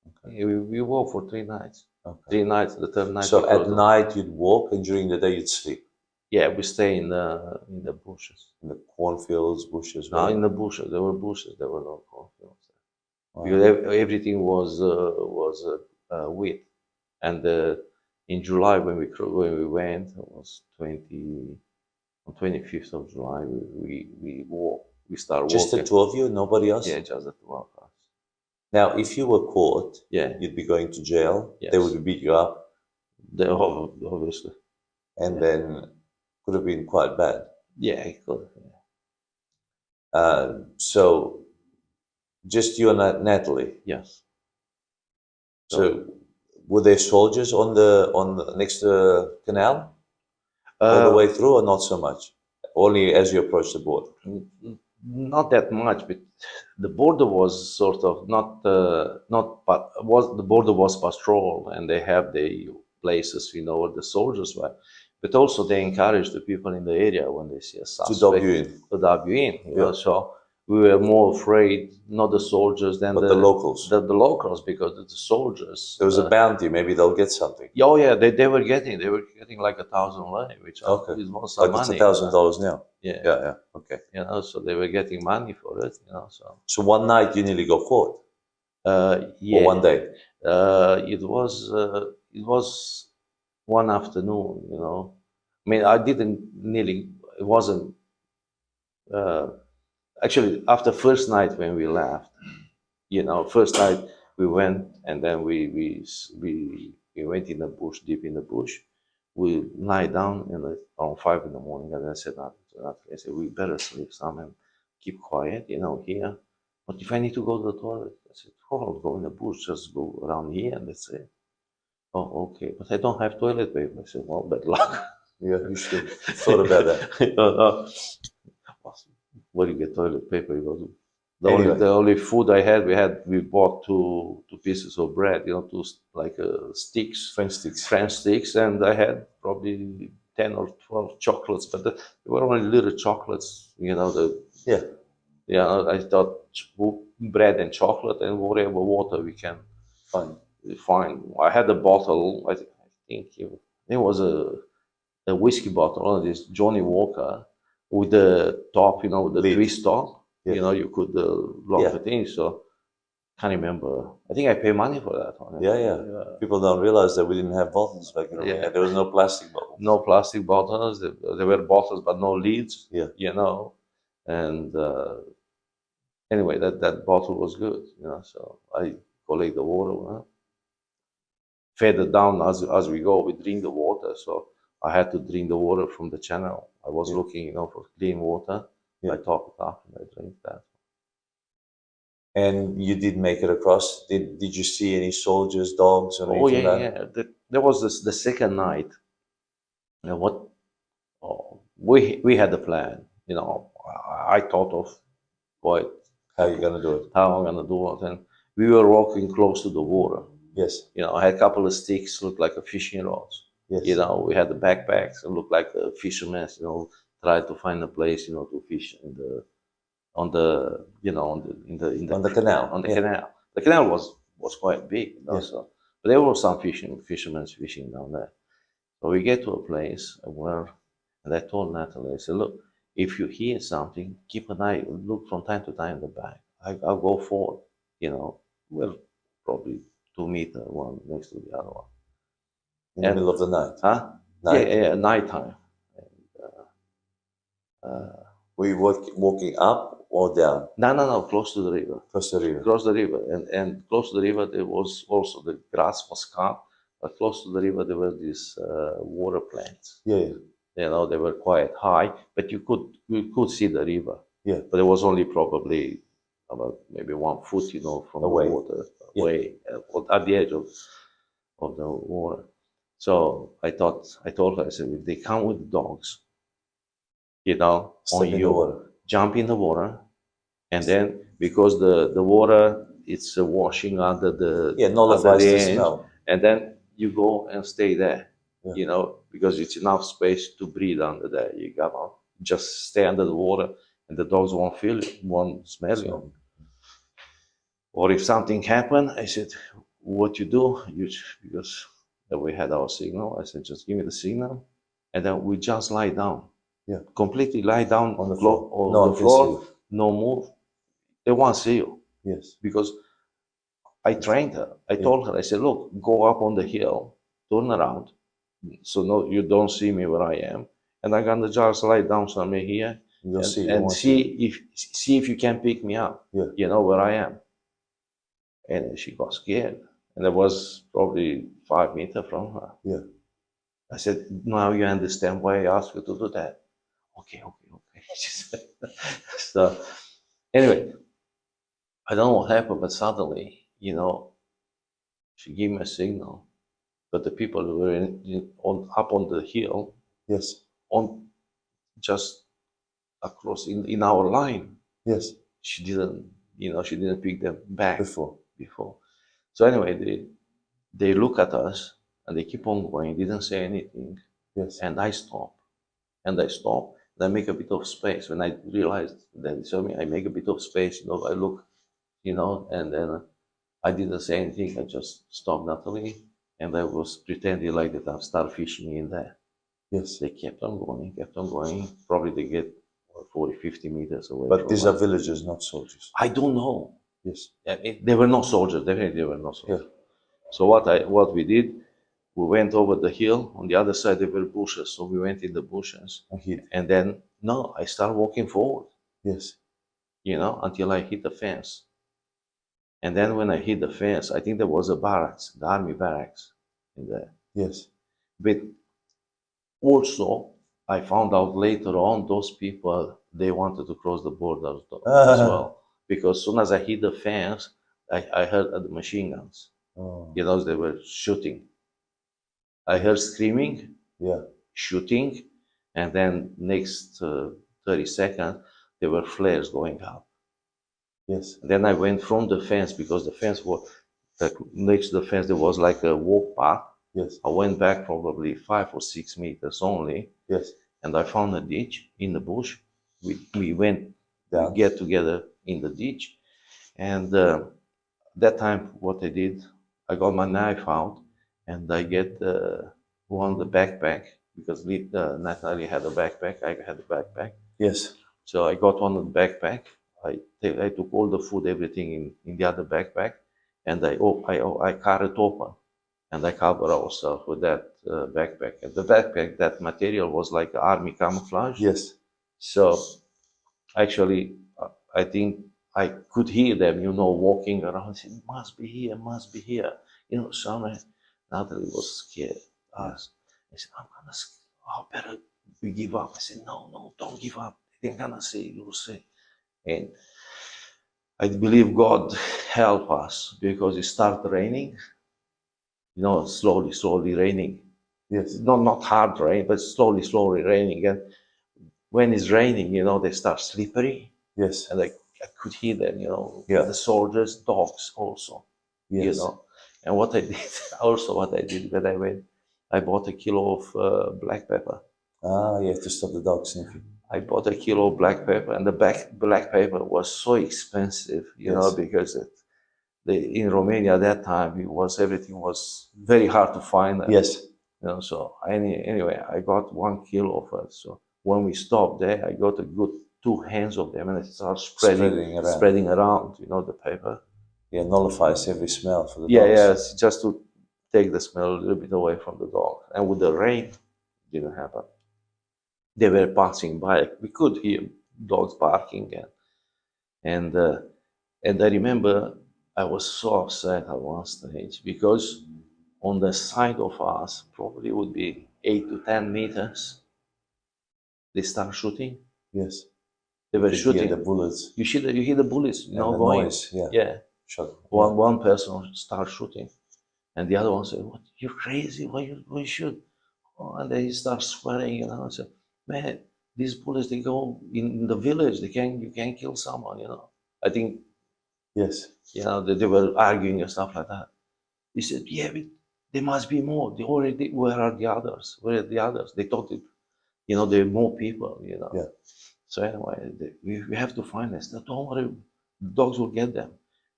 Okay. We walked for 3 nights. Okay. 3 nights. The third night. So at night you'd walk, and during the day you'd sleep. Yeah, we stay in the bushes. In the cornfields, bushes. No, in the bushes. There were bushes. There were no cornfields. Wow. Because everything was wheat, and in July when we went, it was on 25th of July. We walked. We started Just walking. the two of you, nobody else? Yeah, just the 2 of us. Now, if you were caught, Yeah, you'd be going to jail. Yes. They would beat you up, obviously. and Yeah. then could have been quite bad. Yeah, it could. So, just you and Natalie. Yes. So, were there soldiers on the next canal all the way through, or not so much? Only as you approach the border. Not that much, but the border was sort of the border was patrol, and they have the places where the soldiers were, but also they encourage the people in the area when they see a suspect To dub you in. to dub you in. Yeah. So we were more afraid, not the soldiers, than But the locals. The locals, because the soldiers. There was a bounty. Maybe they'll get something. Oh yeah, they were getting like 1,000 lei, which Okay. was some Like money. it's $1,000 now. Yeah. Yeah. Okay. So they were getting money for it. So one night you nearly got caught. Yeah. Or one day. It was one afternoon. I mean, I didn't nearly. It wasn't. Actually, after first night when we left, first night we went, and then we went in the bush, deep in the bush. We lie down around 5 in the morning, and I said, we better sleep some and keep quiet, here. But if I need to go to the toilet, I said, I'll go in the bush, just go around here, and that's it. Oh, okay, but I don't have toilet paper. I said, well, bad luck. Yeah, you should have thought about that. Where do you get toilet paper? He goes, Anyway. The only food I had, we bought two pieces of bread, two like sticks, French sticks, and I had probably 10 or 12 chocolates, but they were only little chocolates, Yeah. Yeah, I thought bread and chocolate and whatever water we can find. I had a bottle. I think it was a whiskey bottle, this Johnny Walker with the top, with the Lid. twist top. Yeah. You could lock Yeah. it in. So can't remember. I think I pay money for that one. Yeah. People don't realize that we didn't have bottles back in the day. There was no plastic bottles. No plastic bottles. There were bottles, but no lids. Yeah. And anyway, that bottle was good. So I collect the water. Fed it down as we go. We drink the water. So I had to drink the water from the channel. I was looking, for clean water. I top it up and I drink that. And you did make it across. Did you see any soldiers, dogs, or anything like that? Yeah. There was the second night. We had a plan. I thought of what How you gonna do it? how I'm gonna do it, and we were walking close to the water. Yes. I had a couple of sticks, looked like a fishing rods. Yes. We had the backpacks and looked like a fisherman. Tried to find a place, to fish on the canal. On the canal. The canal was quite big, so but there were some fishermen fishing down there. So we get to a place where, and I told Natalie, I said, look, if you hear something, keep an eye, look from time to time in the back. I'll go forward, we're probably 2 meters, one next to the other one. In the middle of the night? Huh? Night. Yeah, nighttime. Were you walking up or down? No, close to the river. Close to the river. Close to the river. And close to the river, there was also, the grass was cut, but close to the river, there were these water plants. Yeah. They were quite high, but you could see the river. Yeah. But it was only probably about maybe 1 foot, from away. the water, away, at the edge of the water. So I told her, I said, if they come with the dogs, Step in the water. jump in the water, and then because the water, it's washing under the nullifies the smell, and then you go and stay there, because it's enough space to breathe under there. You gotta just stay under the water, and the dogs won't smell you. Or if something happened, I said, what you do, because we had our signal, I said, just give me the signal, and then we just lie down. Yeah. Completely lie down on the floor, no move. They won't see you. Yes. Because I trained her. I told her, I said, look, go up on the hill, turn around, so no, you don't see me where I am, and I'm gonna just lie down somewhere here and see if you can pick me up. Where I am. And she got scared, and I was probably 5 meters from her. Yeah. I said, now you understand why I asked you to do that. Okay. So anyway, I don't know what happened, but suddenly, she gave me a signal. But the people who were up on the hill, on just across in our line, she didn't pick them back before. So anyway, they look at us and they keep on going. Didn't say anything. And I stop. And I make a bit of space. When I realized that they saw me, I make a bit of space. I look, and then I didn't say anything. I just stopped Natalie, and I was pretending like that I start fishing in there. They kept on going. Probably they get 40, 50 meters away. But these are villagers, not soldiers. I don't know. They were not soldiers. Definitely, they were not soldiers. So what we did, we went over the hill. On the other side, there were bushes. So we went in the bushes. And then, I started walking forward. Until I hit the fence. And then when I hit the fence, I think there was a barracks, the army barracks in there. But also, I found out later on, those people, they wanted to cross the border as well. Because as soon as I hit the fence, I heard the machine guns. They were shooting. I heard screaming, shooting, and then next 30 seconds, there were flares going up. Yes. Then I went from the fence, because the fence was, like, next to the fence there was like a walk path. Yes. I went back probably 5 or 6 meters only, Yes. and I found a ditch in the bush. We went, Down. we get together in the ditch, and that time what I did, I got my knife out, and I get one of the backpack, because Natalie had a backpack, I had a backpack. Yes. So I got one of the backpack. I took all the food, everything in the other backpack, and I cut it open, and I cover ourselves with that backpack. And the backpack, that material was like army camouflage. Yes. So actually, I think I could hear them, walking around. Saying, "Must be here, must be here." Somewhere. Natalie was scared. Us. I said, "I'm gonna. Better we give up." I said, "No, no, don't give up. They're gonna say, you'll say." And I believe God help us, because it started raining. Slowly, slowly raining. Yes. Not hard rain, but slowly, slowly raining. And when it's raining, they start slippery. Yes. And I could hear them, Yeah. the soldiers, dogs also, Yes. And what I did when I went, I bought a kilo of black pepper. You have to stop the dog sniffing. I bought a kilo of black pepper, and the black pepper was so expensive, Yes. because in Romania at that time, everything was very hard to find. Yes. So anyway, I got 1 kilo of it. So when we stopped there, I got a good 2 hands of them, and it started spreading around, the paper. Yeah, nullifies every smell for the dogs. Yes, just to take the smell a little bit away from the dog. And with the rain, it didn't happen. They were passing by. We could hear dogs barking, and I remember I was so upset at one stage, because on the side of us, probably would be 8 to 10 meters, they start shooting. Yes. They were You shooting. hear the bullets. You hear the bullets, And the going. noise, yeah. Yeah. Shot. One person starts shooting, and the other one said, "What? You're crazy? Why you shoot?" Oh, and then he starts swearing, I said, "Man, these bullets, they go in the village. You can kill someone, I think, Yes. they were arguing and stuff like that. He said, "Yeah, but there must be more. Where are the others? Where are the others?" They thought there are more people, Yeah. So anyway, we have to find this. Don't worry, dogs will get them.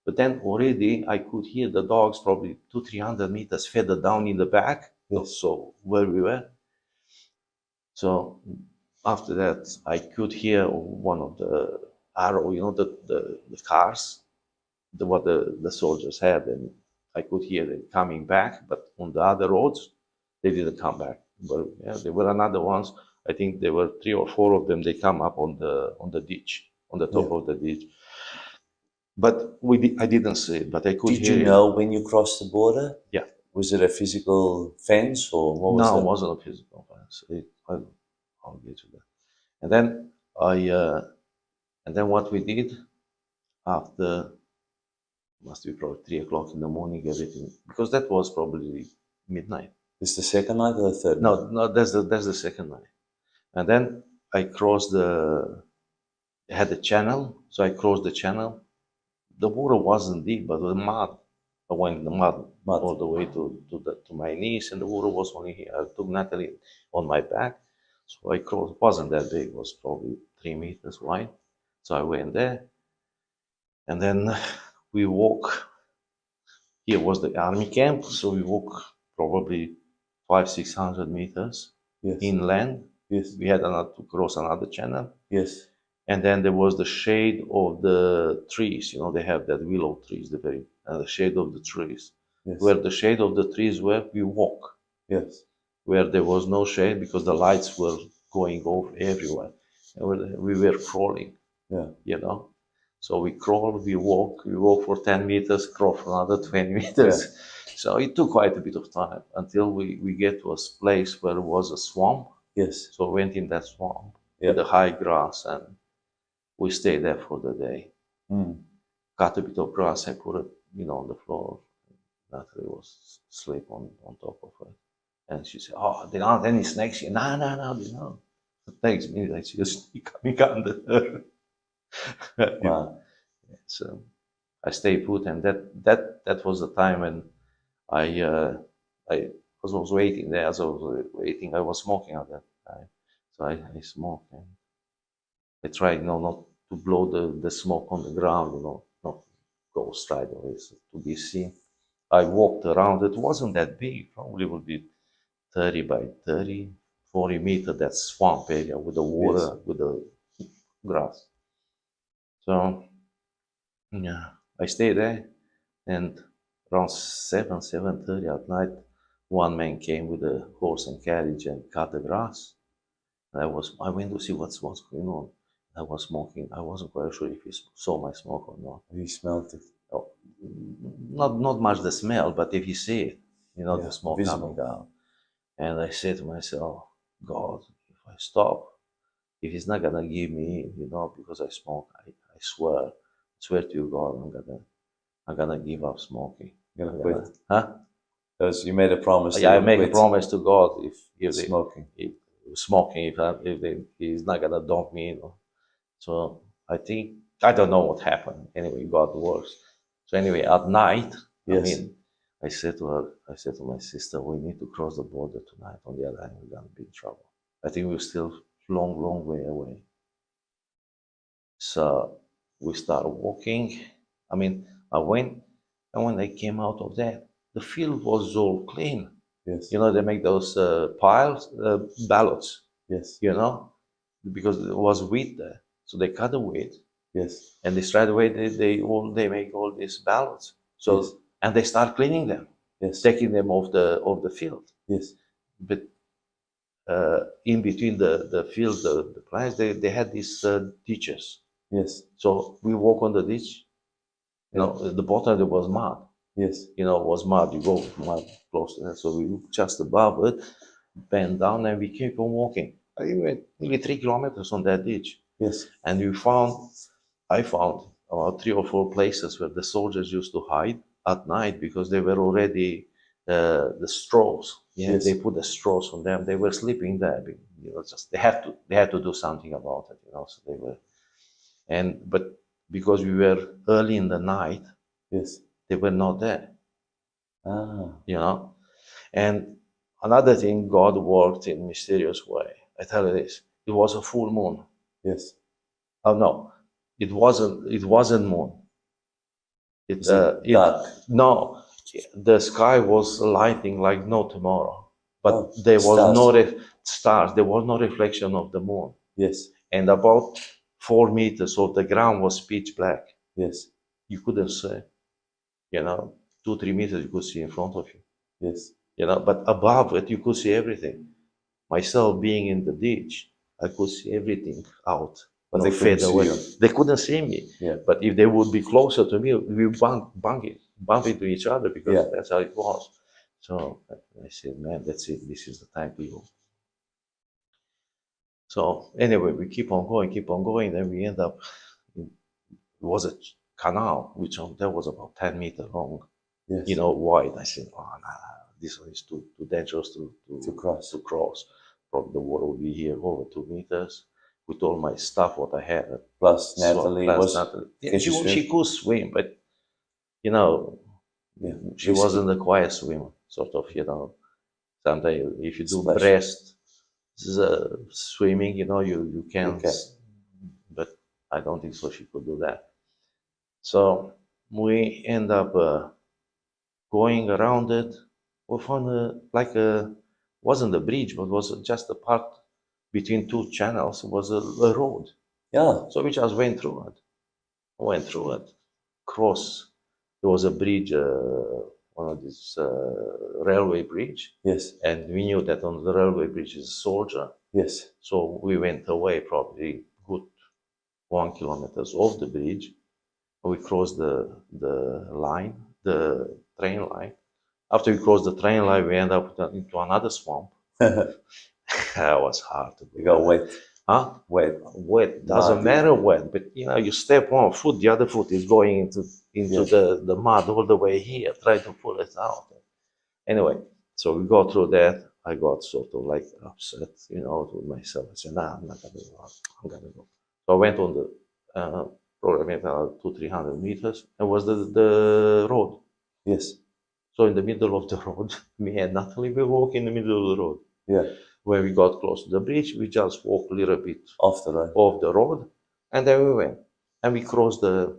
But then already I could hear the dogs probably 200-300 meters further down in the back. Yes. So where we were. So after that, I could hear one of the arrow, the cars, what the soldiers had, and I could hear them coming back. But on the other roads, they didn't come back. But yeah, there were another ones. I think there were 3 or 4 of them. They come up on the ditch, on the top of the ditch. But I didn't see it, but I could hear it. Did you know when you crossed the border? Yeah. Was it a physical fence, or what was it? No, it wasn't a physical fence. I'll get to that. And then and then what we did after, must be probably 3 o'clock in the morning, everything, because that was probably midnight. This the second night or the third night? No, that's the second night. And then I crossed it had a channel, so I crossed the channel. The water wasn't deep, but the mud. I went in the mud all the way to my knees, and the water was only here. I took Natalie on my back, so I crossed. It wasn't that big; it was probably 3 meters wide. So I went there, and then we walk. Here was the army camp, so we walk probably 500-600 meters inland. Yes. We had to cross another channel. Yes. And then there was the shade of the trees. They have that willow trees, the shade of the trees. Yes. Where the shade of the trees were, we walk. Yes. Where there was no shade, because the lights were going off everywhere. And we were crawling. Yeah. So we crawl, we walk for 10 meters, crawl for another 20 meters. Yeah. So it took quite a bit of time until we get to a place where there was a swamp. Yes. So we went in that swamp with the high grass, and we stayed there for the day. Cut a bit of grass, I put it, on the floor. Natalie was asleep on top of it. And she said, "Oh, there aren't any snakes here." No, they don't. The snakes mean that she was coming under her. Wow. So I stayed put, and that was the time when I was waiting there. As I was waiting, I was smoking at that time. So I smoked, and I tried, not to blow the smoke on the ground, not go straight away, so to be seen. I walked around. It wasn't that big. Probably would be 30 by 30, 40 meter, that swamp area with the water, with the grass. So, yeah, I stayed there, and around 7:30 at night, one man came with a horse and carriage and cut the grass. And I went to see what's going on. I was smoking. I wasn't quite sure if he saw my smoke or not. He smelled it. Oh, not much the smell, but if you see it, the smoke visible. coming out. And I said to myself, God, if I stop, if he's not gonna give me, because I smoke, I swear to you, God, I'm gonna give up smoking. You're gonna quit. Huh? Because you made a promise. Yeah, I make a promise to God if smoking. If he's not gonna dump me, So I think I don't know what happened. Anyway, God works. So anyway, at night, Yes. I said to my sister, we need to cross the border tonight. On the other hand, we're gonna be in trouble. I think we're still long way away. So we started walking. I went, and when I came out of that, the field was all clean. Yes. They make those ballots. Yes. Because it was wheat there. So they cut the wheat. Yes. And they straight away they make all these ballots. So yes. And they start cleaning them. Yes. Taking them off the field. Yes. But in between the field, the plants, they had these ditches. Yes. So we walk on the ditch. At the bottom there was mud. Yes. It was mud. You go mud close to that. So we look just above it, bend down, and we keep on walking. I went nearly 3 kilometers on that ditch. Yes. And I found about 3 or 4 places where the soldiers used to hide at night because they were already the straws. Yeah, yes. They put the straws on them. They were sleeping there. Just they had to do something about it. So they were, but because we were early in the night, yes, they were not there. Ah. And another thing, God worked in a mysterious way. I tell you this: it was a full moon. Yes. Oh no, it wasn't. It wasn't moon. No, the sky was lighting like no tomorrow, but there was stars. no stars. There was no reflection of the moon. Yes. And about 4 meters of the ground was pitch black. Yes. You couldn't see. 2-3 meters you could see in front of you. Yes. But above it you could see everything. Myself being in the ditch, I could see everything out. But they fade away. They couldn't see me. Yeah. But if they would be closer to me, we would bump into each other because that's how it was. So I said, man, that's it. This is the time to go. So anyway, we keep on going. Then we end up, it was a canal, which that was about 10 meters long, yes. Wide. I said, oh, no, this one is too dangerous to cross. Probably the water will be here over 2 meters. With all my stuff, what I had. Plus Natalie Yeah, she could swim, but she wasn't a quiet swimmer. Sort of, Sometimes if you do breast swimming, you can. Okay. But I don't think so. She could do that. So we end up going around it. We found wasn't a bridge, but was just a part between 2 channels. It was a road. Yeah. So we just went through it. Cross. There was a bridge, one of these railway bridge. Yes. And we knew that on the railway bridge is a soldier. Yes. So we went away probably good 1 kilometer off the bridge. We crossed the line, the train line. After we crossed the train line, we end up into another swamp. That was hard to do. You got wet. Huh? Wet. Doesn't matter wet, but you step 1 foot, the other foot is going into the mud all the way here. Try to pull it out. Anyway, so we go through that. I got sort of like upset, with myself. I said, nah, I'm not gonna go. I'm gonna go. So I went on probably maybe 200-300 meters, and was the road. Yes. So in the middle of the road, me and Natalie, we walk in the middle of the road. Yeah. When we got close to the bridge, we just walked a little bit Off the road. off the road, and then we went. And we crossed the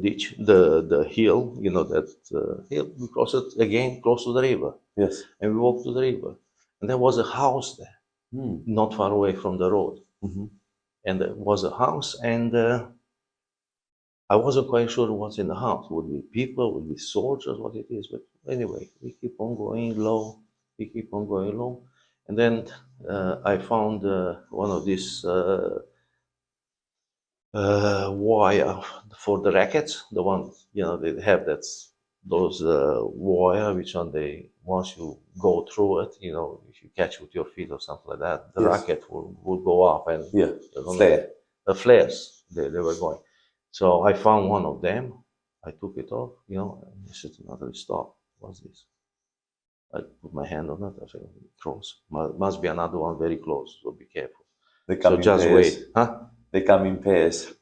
ditch, the hill, you know, that hill. We crossed it again, close to the river. Yes. And we walked to the river. And there was a house there, not far away from the road. Mm-hmm. And there was a house, and I wasn't quite sure what's in the house. Would be people, would be soldiers, what it is. But anyway, we keep on going low. We keep on going low. And then I found one of these wire for the rackets, the one, you know, they have those wire which once you go through it, you know, if you catch with your feet or something like that, the racket will go up and flare. The flares they were going. So I found one of them. I took it off, you know, and I said to Natalie, stop. What's this? I put my hand on it. I said, close. Must be another one very close. So be careful. They come so in just pairs. wait, huh? They come in pairs.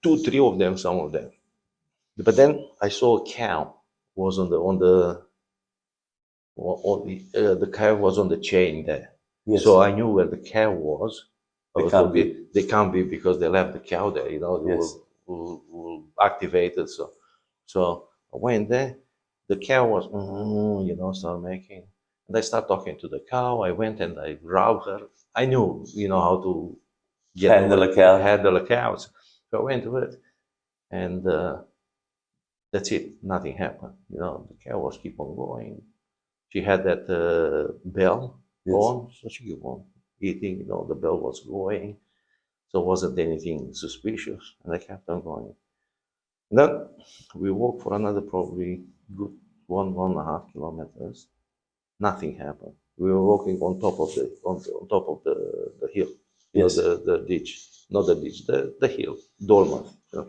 2, 3 of them, some of them. But then I saw a cow was on the cow was on the chain there. Yes. So I knew where the cow was. They can't be because they left the cow there. You know, they Yes. will activate it. So I went there. The cow was, you know, started making. And I started talking to the cow. I went and I grabbed her. I knew, you know, how to Handle a cow. handle a cow. So I went to it, and that's it. Nothing happened. You know, the cow was keep on going. She had that bell on, so she kept on eating. You know, the bell was going, so it wasn't anything suspicious, and I kept on going. And then we walked for another probably good 1.5 kilometers. Nothing happened. We were walking on top of the hill. You know, the ditch, not the ditch, the hill, dormant. You know.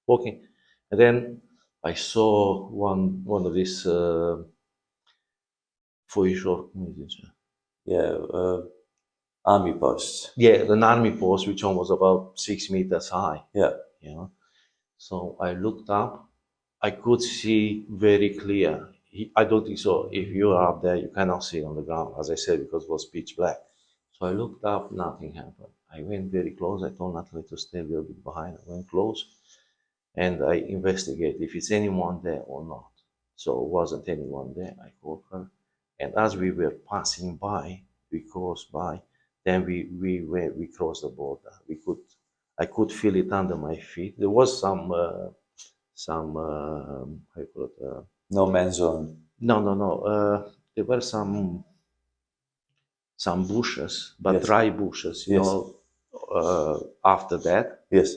Walking, and then I saw one of these army posts. Yeah, an army post, which one was about 6 meters high. Yeah. You know, so I looked up. I could see very clear. I don't think so. If you are up there, you cannot see on the ground, as I said, because it was pitch black. So I looked up, nothing happened. I went very close. I told Natalie to stay a little bit behind. I went close and I investigated if it's anyone there or not. So it wasn't anyone there. I called her. And as we were passing by, we crossed by, then we crossed the border. I could feel it under my feet. There was some how you call it? No man's zone. No. There were some bushes, but dry bushes, you know, after that. Yes.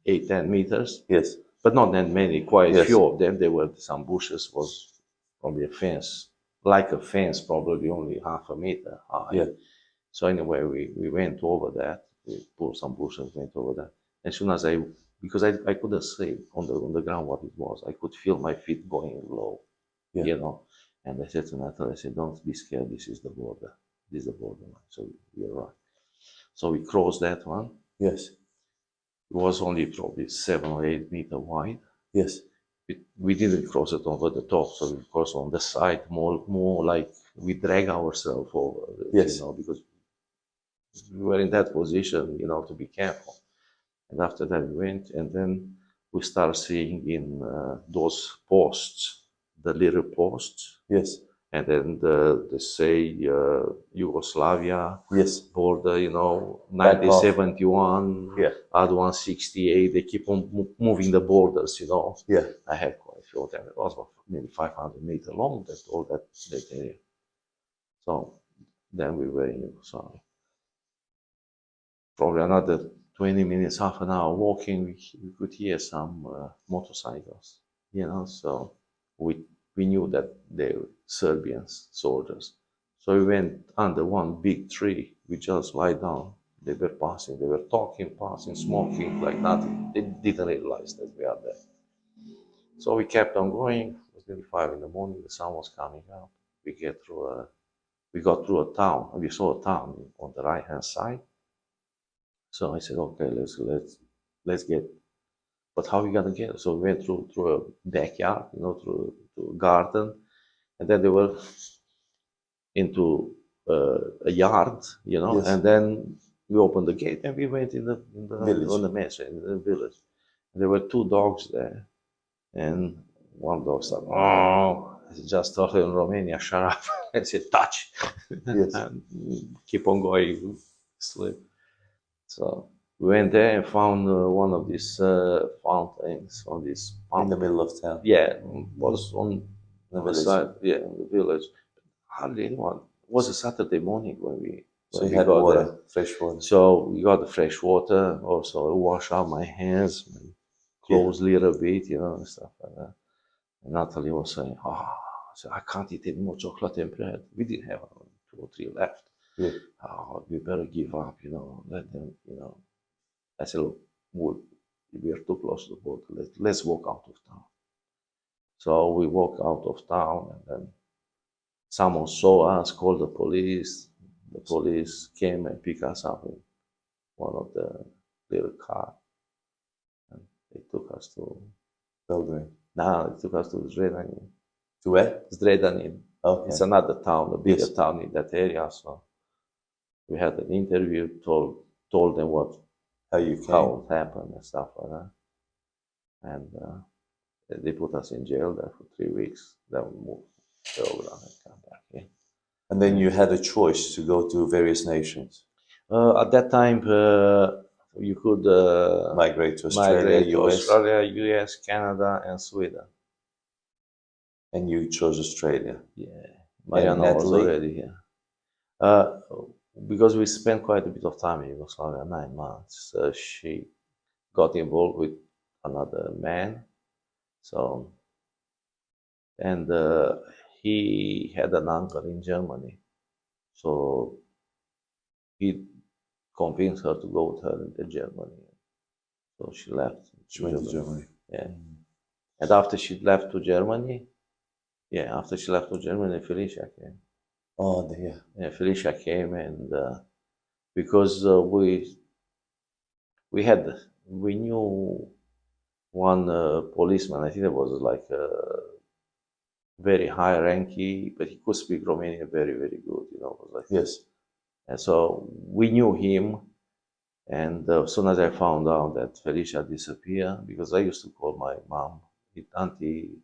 8-10 meters. Yes. But not that many, quite a few of them. There were some bushes, was probably a fence, like a fence, probably only 0.5 meter high. Yeah. So anyway, we went over that. We pulled some bushes, went over that. As soon as because I couldn't see on the ground what it was. I could feel my feet going low, you know. And I said to Natanael, I said, don't be scared. This is the border. This is the borderline. So you're right. So we crossed that one. Yes. It was only probably 7 or 8 meters wide. Yes. We didn't cross it over the top, so we crossed on the side, more like we drag ourselves over, you know, because we were in that position, you know, to be careful. And after that we went, and then we started seeing in those posts, the little posts. Yes. And then they say Yugoslavia border, you know, 1971, other one 68. They keep on moving the borders, you know. Yeah. I had quite a few of them. It was about maybe 500 meters long, all that area. So then we were in Yugoslavia. Probably another 20 minutes, half an hour walking, we could hear some motorcycles, you know. So we knew that they were Serbian soldiers. So we went under one big tree. We just lie down. They were passing. They were talking, passing, smoking, like nothing. They didn't realize that we are there. So we kept on going. It was nearly 5 in the morning. The sun was coming up. We got through a town. We saw a town on the right-hand side. So I said, okay, let's let's get. But how are we gonna get it? So we went through a backyard, through a garden, and then they were into a yard, Yes. and then we opened the gate and we went in the Village. on the mesa in the village. And there were two dogs there, and one dog said, "Oh," I just told him in Romania, "Shut up!" I said, "Touch," Yes. and keep on going, sleep. So we went there and found one of these fountains on this In the middle of town. Yeah, was on The the village. side, yeah, in the village. Hardly anyone. It was a Saturday morning when we So when you we had got water, there. fresh water. So we got the fresh water. Also, I wash out my hands, my clothes a little bit, and stuff like that. And Natalie was saying, so I can't eat any more chocolate and bread. We didn't have 2 or 3 left. Yeah. We better give up, let them, I said, look, we are too close to the border. Let's walk out of town. So we walked out of town, and then someone saw us, called the police. The police came and picked us up in one of the little car, and they took us to Belgrade. Now they took us to Zrenjanin. To where? Zrenjanin. Okay. It's another town, a bigger Yes. town in that area. So we had an interview, told them How you came. how it happened and stuff like that, and they put us in jail there for 3 weeks. Then we moved over and come back here. And then you had a choice to go to various nations. At that time, you could Migrate to Australia, migrate to US. Australia, US, Canada, and Sweden. And you chose Australia. Yeah, Mariana was Natalie? already here. Because we spent quite a bit of time in Yugoslavia, 9 months. She got involved with another man. So, and he had an uncle in Germany. So he convinced her to go with her into Germany. So she left. She went to Germany. Yeah. And after she left to Germany, Felicia came. Oh, yeah. Yeah, Felicia came, and because we knew one policeman. I think it was like very high ranking, but he could speak Romanian very, very good. It was like Yes. And so we knew him. And as soon as I found out that Felicia disappeared, because I used to call my mom Auntie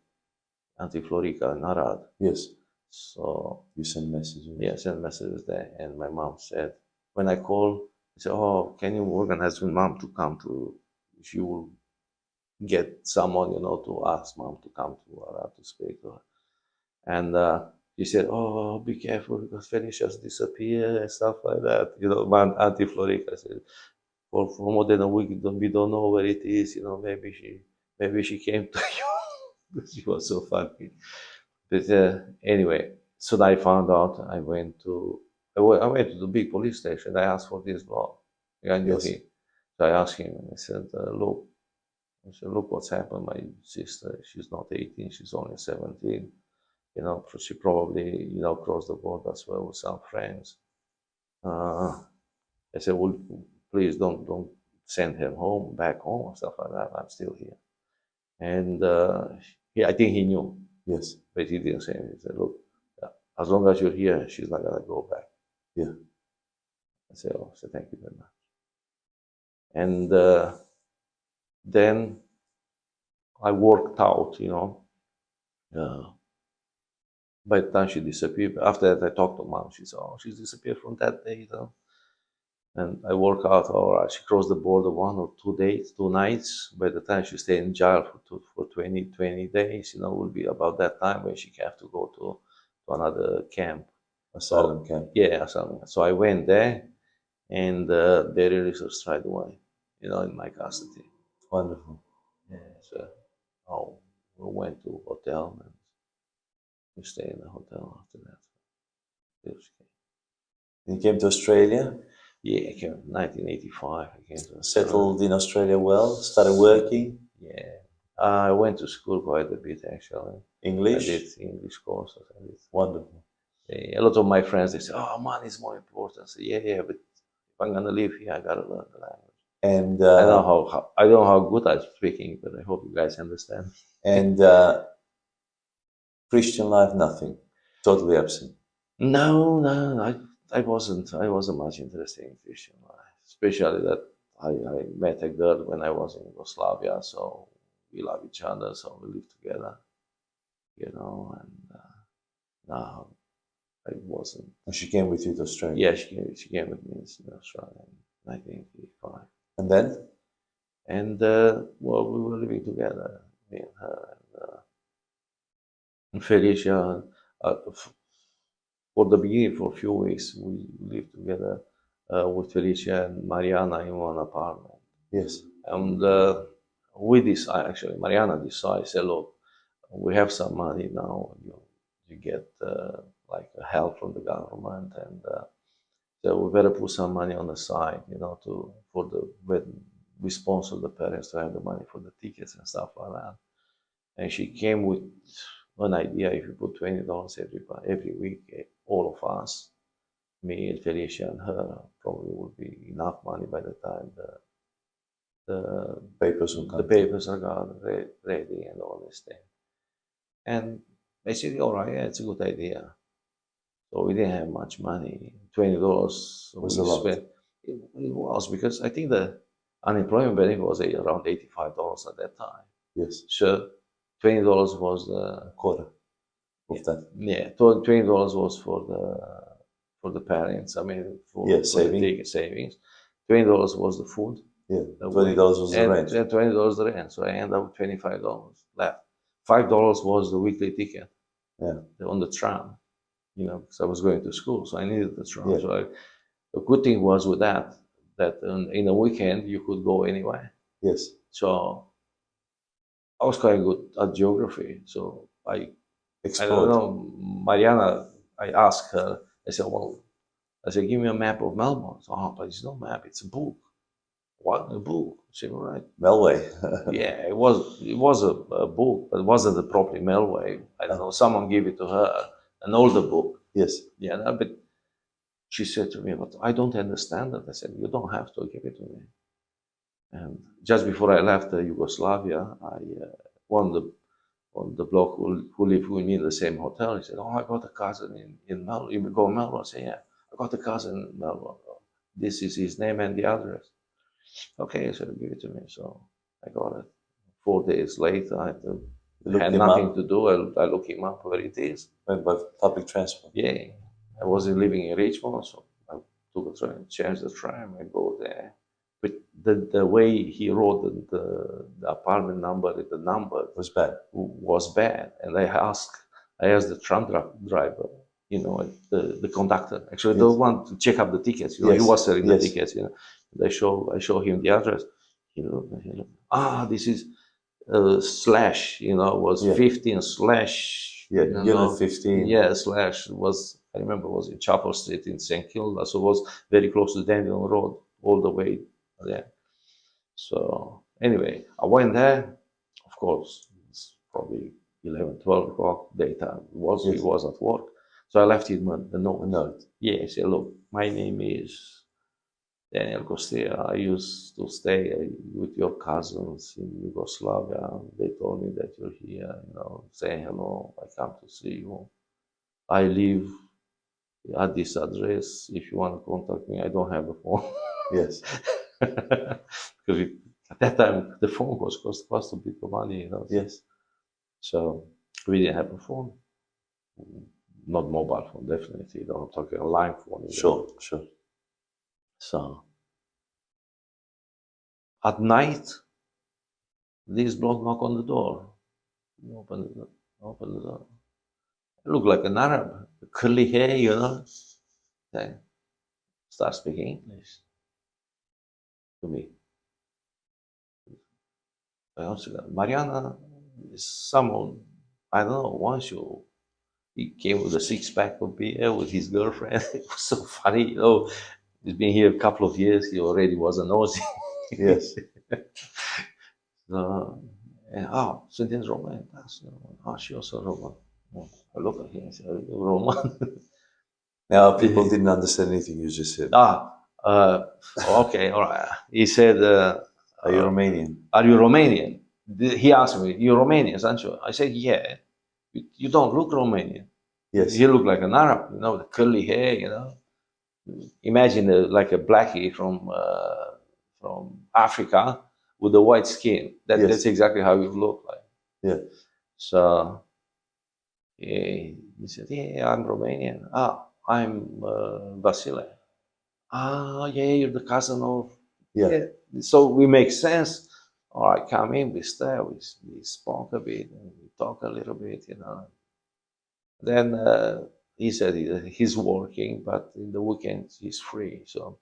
Florica in Arad. Yes. So You send messages. yeah, send messages there. And my mom said, when I called, I said, "Oh, can you organize with mom to come to? She will get someone, to ask mom to come to Arad to speak to her." And she said, "Oh, be careful because Felicia's disappeared and stuff like that." My Auntie Florica said, for more than a week, we don't know where it is. Maybe she came to you. She was so funny. But anyway, so I found out. I went to the big police station. I asked for this law. I knew Yes. him. So I asked him, and I said, look what's happened. My sister, she's not 18, she's only 17. She probably, crossed the border as well with some friends. I said, well, please don't send her back home, or stuff like that. I'm still here. And I think he knew, Yes. but he didn't say anything. He said, look, as long as you're here, she's not gonna go back. Yeah. I said, thank you very much. And then I worked out, by the time she disappeared, after that I talked to mom. She said, she's disappeared from that day, And I worked out, all right, she crossed the border 1 or 2 days, 2 nights. By the time she stayed in jail for 20 days, will be about that time when she have to go to another camp. Asylum camp. Yeah, asylum. So I went there, and they released her straight away, in my custody. Wonderful. Yeah, so we went to a hotel, and we stayed in the hotel after that. You came to Australia, Yeah, I came in 1985. I came to Australia. settled in Australia well, started working. Yeah, I went to school quite a bit actually. English. I did English courses. Wonderful. A lot of my friends, they say, "Oh, money is more important." I say, yeah, but if I'm gonna live here, I gotta learn the language. And I don't know how good I'm speaking, but I hope you guys understand. and Christian life, nothing, totally absent. No, I wasn't much interested in Christian life, especially that I met a girl when I was in Yugoslavia, so we love each other, so we live together, you know, and no, I wasn't. And she came with you to Australia? Yeah, she came with me in Australia in 1985. And then? And, well, we were living together, me and her, and Felicia, for the beginning, for a few weeks, we lived together with Felicia and Mariana in one apartment. Yes. And we decided, actually, Mariana decided, said, look, we have some money now, you get like help from the government, and so we better put some money on the side, you know, when we sponsor the parents to have the money for the tickets and stuff like that. And she came with an idea: if you put $20 every week, all of us, me and Felicia and her, probably would be enough money by the time the Papers will come. the papers are got ready and all this thing. And basically, all right, yeah, it's a good idea. So we didn't have much money. $20 Was a lot. It was, because I think the unemployment benefit was around $85 at that time. Yes. So $20 was the quarter of that. Yeah, $20 was for the parents. I mean, for the savings. $20 was the food. Yeah, $20 was the rent. And $20 the rent. So I ended up with $25 left. $5 was the weekly ticket. Yeah. On the tram, you know, because I was going to school, so I needed the tram. Yeah. So the good thing was with that in a weekend you could go anywhere. Yes. So I was quite good at geography. So I explored. don't know, Mariana, I asked her, I said, give me a map of Melbourne. So, but it's no map, it's a book. What, a book? She said, all right. Melway. Yeah, it was a book, but it wasn't the proper Melway. I don't know, someone gave it to her, an older book. Yes. Yeah, but she said to me, but I don't understand it. I said, you don't have to give it to me. And just before I left Yugoslavia, one of the bloke who lived with me in the same hotel, he said, oh, I got a cousin in Melbourne. You go to Melbourne? I said, yeah, I got a cousin in Melbourne. This is his name and the address. Okay, I said, give it to me. So I got it. 4 days later, I had nothing to do. I looked him up where it is. Went by public transport? Yeah. I wasn't living in Richmond, so I took a train, changed the tram, I go there. But the way he wrote the apartment number, the number was bad. And I asked the tram driver, you know, the conductor, actually the one to check up the tickets. You know, he was selling the tickets. You know, and I show him the address. He looked, this is slash. You know, was 15 slash. Yeah, unit 15. Yeah, slash was. I remember it was in Chapel Street in St Kilda, so it was very close to Daniel Road, all the way there. So anyway, I went there. Of course, it's probably 11, 12 o'clock daytime. He was at work. So I left him a note. Yeah, he said, look, my name is Daniel Costea. I used to stay with your cousins in Yugoslavia. They told me that you're here, you know, say hello. I come to see you. I live at this address. If you want to contact me, I don't have a phone. Yes. Because at that time, the phone cost a bit of money, you know. Yes. So we didn't have a phone. Not mobile phone, definitely. You know, I'm talking a line phone. Sure. So at night, this bloke knocked on the door. Open the door. I look like an Arab, curly hair, you know. Then start speaking English to me. Mariana is someone, I don't know, he came with a 6-pack of beer with his girlfriend. It was so funny, you know. He's been here a couple of years. He already was an Aussie. Yes. Sunteți român? Și eu sunt român. I look at him and say, Roman. Now people didn't understand anything you just said. Okay, all right. He said, Are you Romanian? "Are you Romanian?" He asked me, "You're Romanian, aren't you?" I said, "Yeah." You don't look Romanian. Yes. You look like an Arab, you know, the curly hair, you know. Imagine like a blackie from Africa with a white skin. Yes. That's exactly how you look like. Yeah. So he said, "Yeah, I'm Romanian. Ah, I'm Vasile. Ah, yeah, you're the cousin of." Yeah. So we make sense. All right, come in, we stay, we spoke a bit, and we talk a little bit, you know. Then he said he's working, but in the weekends he's free. So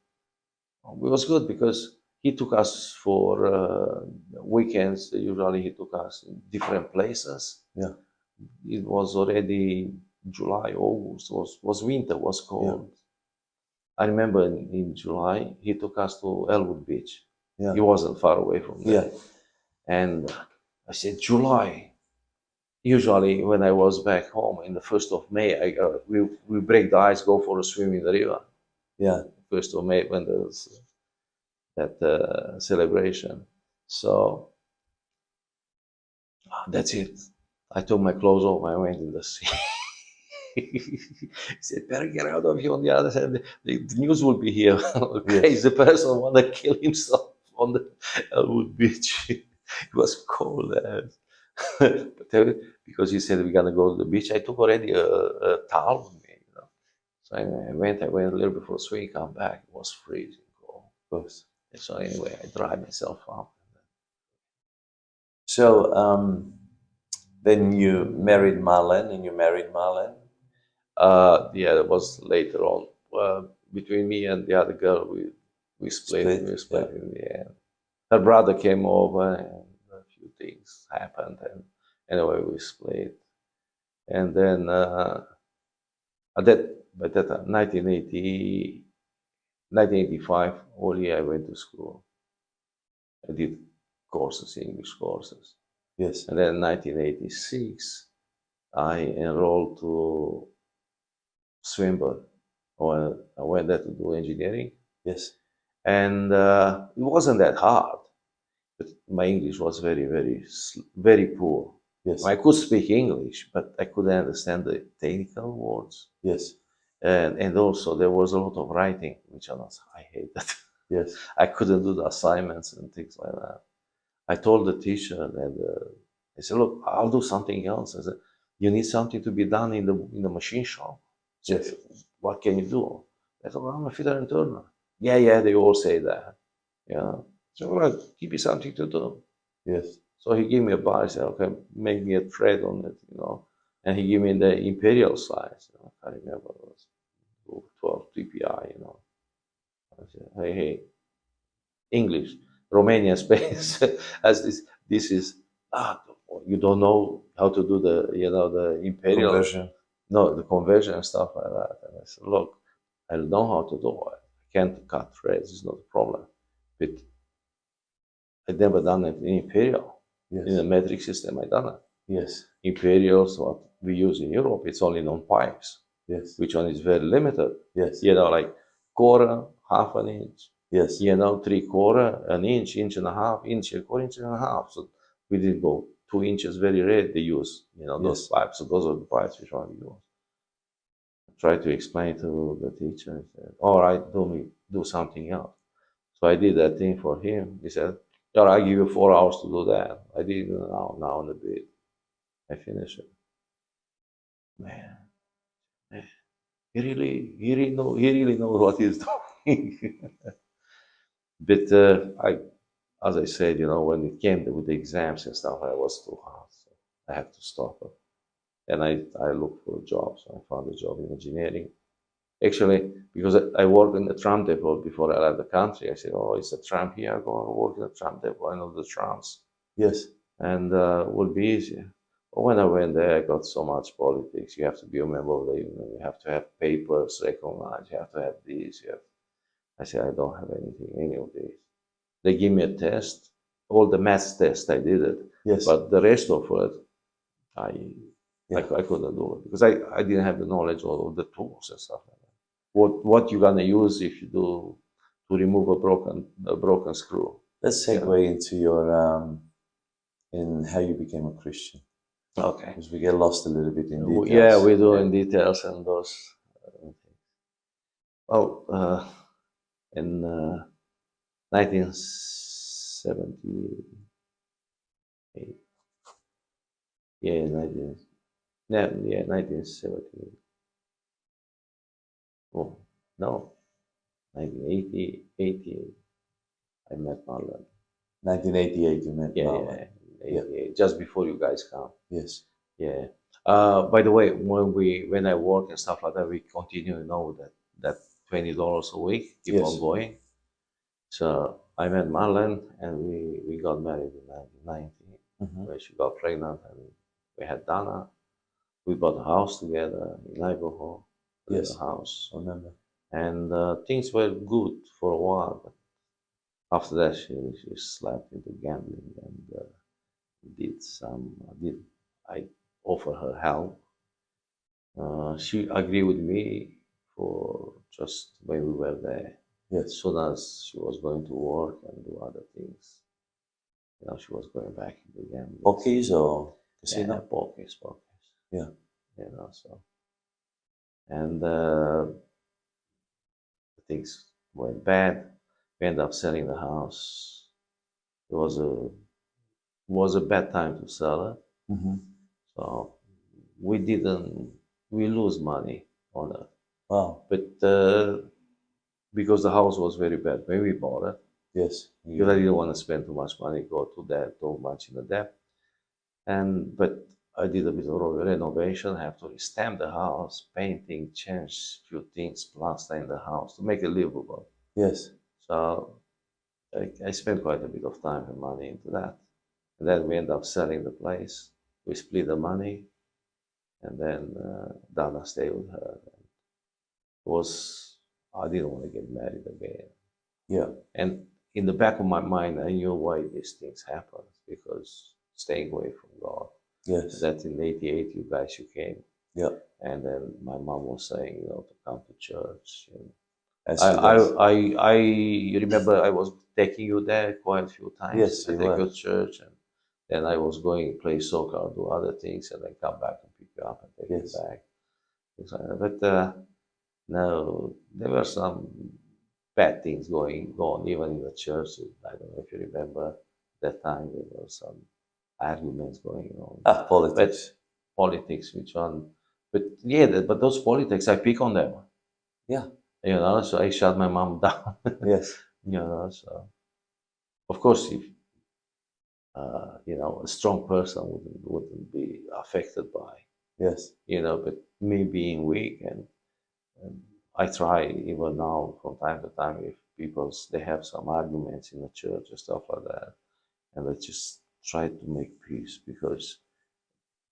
it was good because he took us for weekends. Usually he took us in different places. Yeah. It was already July, August. Was winter, was cold. Yeah. I remember in July he took us to Elwood Beach. Yeah. He wasn't far away from there. Yeah. And I said, July. Usually, when I was back home in the 1st of May, we break the ice, go for a swim in the river. Yeah. 1st of May, when there's that celebration. So that's it. I took my clothes off. I went in the sea. He said, "Better get out of here." On the other hand, the news will be here. A crazy person want to kill himself on the Elwood Beach. It was cold as. But because he said we're gonna go to the beach, I took already a towel with me. You know? So I went a little bit for a swim, come back. It was freezing cold. Of course. So anyway, I dried myself up. So then you married Marlene, and you married Marlene. Yeah, that was later on. Between me and the other girl, we split. We split in the end. Her brother came over, and a few things happened, and anyway, we split. And then by that time, 1985, all year I went to school. I did courses, English courses. Yes. And then 1986, I enrolled to Swinburne. I went there to do engineering. Yes. And it wasn't that hard, but my English was very, very, very poor. Yes. I could speak English, but I couldn't understand the technical words. Yes. And also there was a lot of writing, which I hate that. Yes. I couldn't do the assignments and things like that. I told the teacher that I said, "Look, I'll do something else." I said, "You need something to be done in the machine shop." Yes. "What can you do?" I said, "Well, I'm a fitter and turner." Yeah, they all say that. Yeah. So, "All right, give me something to do." Yes. So he gave me a bar. I said, "Okay, make me a thread on it, you know." And he gave me the imperial size. You know, I remember it was 12 TPI, you know. I said, hey, English, Romanian space as this is, you don't know how to do the imperial Conversion. No, the conversion and stuff like that. And I said, "Look, I don't know how to do it. I can't cut threads, it's not a problem. But I'd never done it in imperial. Yes. In the metric system, I done it. Yes. Imperials, what we use in Europe, it's only on pipes. Yes. Which one is very limited. Yes. You know, like quarter, half an inch. Yes. You know, 3/4, an inch, inch and a half, inch, a quarter, inch and a half. So we didn't go 2 inches, very rare they use, you know, those pipes. So those are the pipes which one we use. I tried to explain to the teacher. He said, "All right, do something else." So I did that thing for him. He said, "Yeah, I give you 4 hours to do that." I did it now and a bit. I finished it. Man, he really knows what he's doing. But as I said, you know, when it came with the exams and stuff, I was too hard, so I had to stop it. And I looked for a job, so I found a job in engineering. Actually, because I worked in the tram depot before I left the country, I said, "Oh, it's a tram here. I go and work in the tram depot. I know the trams, Yes. and it will be easier." But when I went there, I got so much politics. You have to be a member of the union. You have to have papers recognized. You have to have this. I said, "I don't have any of these." They give me a test. All the maths test, I did it. Yes. But the rest of it, I couldn't do it because I didn't have the knowledge of the tools and stuff like that. What you're gonna use if you do remove a broken screw. Let's segue into your in how you became a Christian, Okay. because we get lost a little bit in details. Yeah, we do in details and those. Well, in 1978, yeah, 1978. Oh, no, 1980, 88. I met Marlon. 1988, you met Marlon. Yeah, 88, just before you guys come. Yes. Yeah. By the way, when I work and stuff like that, we continue, that $20 a week, keep on going. So I met Marlon, and we got married in 1990, where she got pregnant, and we had Dana. We bought a house together in Idaho. Yes. House. I remember. And things were good for a while, but after that, she slapped into gambling and I offer her help. She agreed with me for just when we were there. Yes. As soon as she was going to work and do other things, she was going back into gambling. Pokies or casino? Yeah, pokies. Yeah. So. And things went bad. We ended up selling the house. It was a bad time to sell it. So we lose money on it. Wow. But because the house was very bad when we bought it. Yes. Because I didn't want to spend too much money, go to that, too much in the debt. But I did a bit of renovation. I have to restamp the house, painting, change a few things, plaster in the house to make it livable. Yes. So I spent quite a bit of time and money into that. And then we end up selling the place. We split the money, and then Dana stayed with her. I didn't want to get married again. Yeah. And in the back of my mind, I knew why these things happen, because staying away from God. Yes. That in '88, you came. Yeah. And then my mom was saying, to come to church. I remember I was taking you there quite a few times. Yes, at a good church, and then I was going play soccer, do other things, and then come back and pick you up and take you back. But no, there were some bad things going on even in the church. I don't know if you remember that time there were some arguments going on. Politics. Politics, which one? But yeah, but those politics, I pick on them. Yeah. So I shut my mom down. Yes. So of course, if a strong person wouldn't be affected by. Yes. But me being weak, and I try even now from time to time, if they have some arguments in the church and stuff like that, and I just try to make peace, because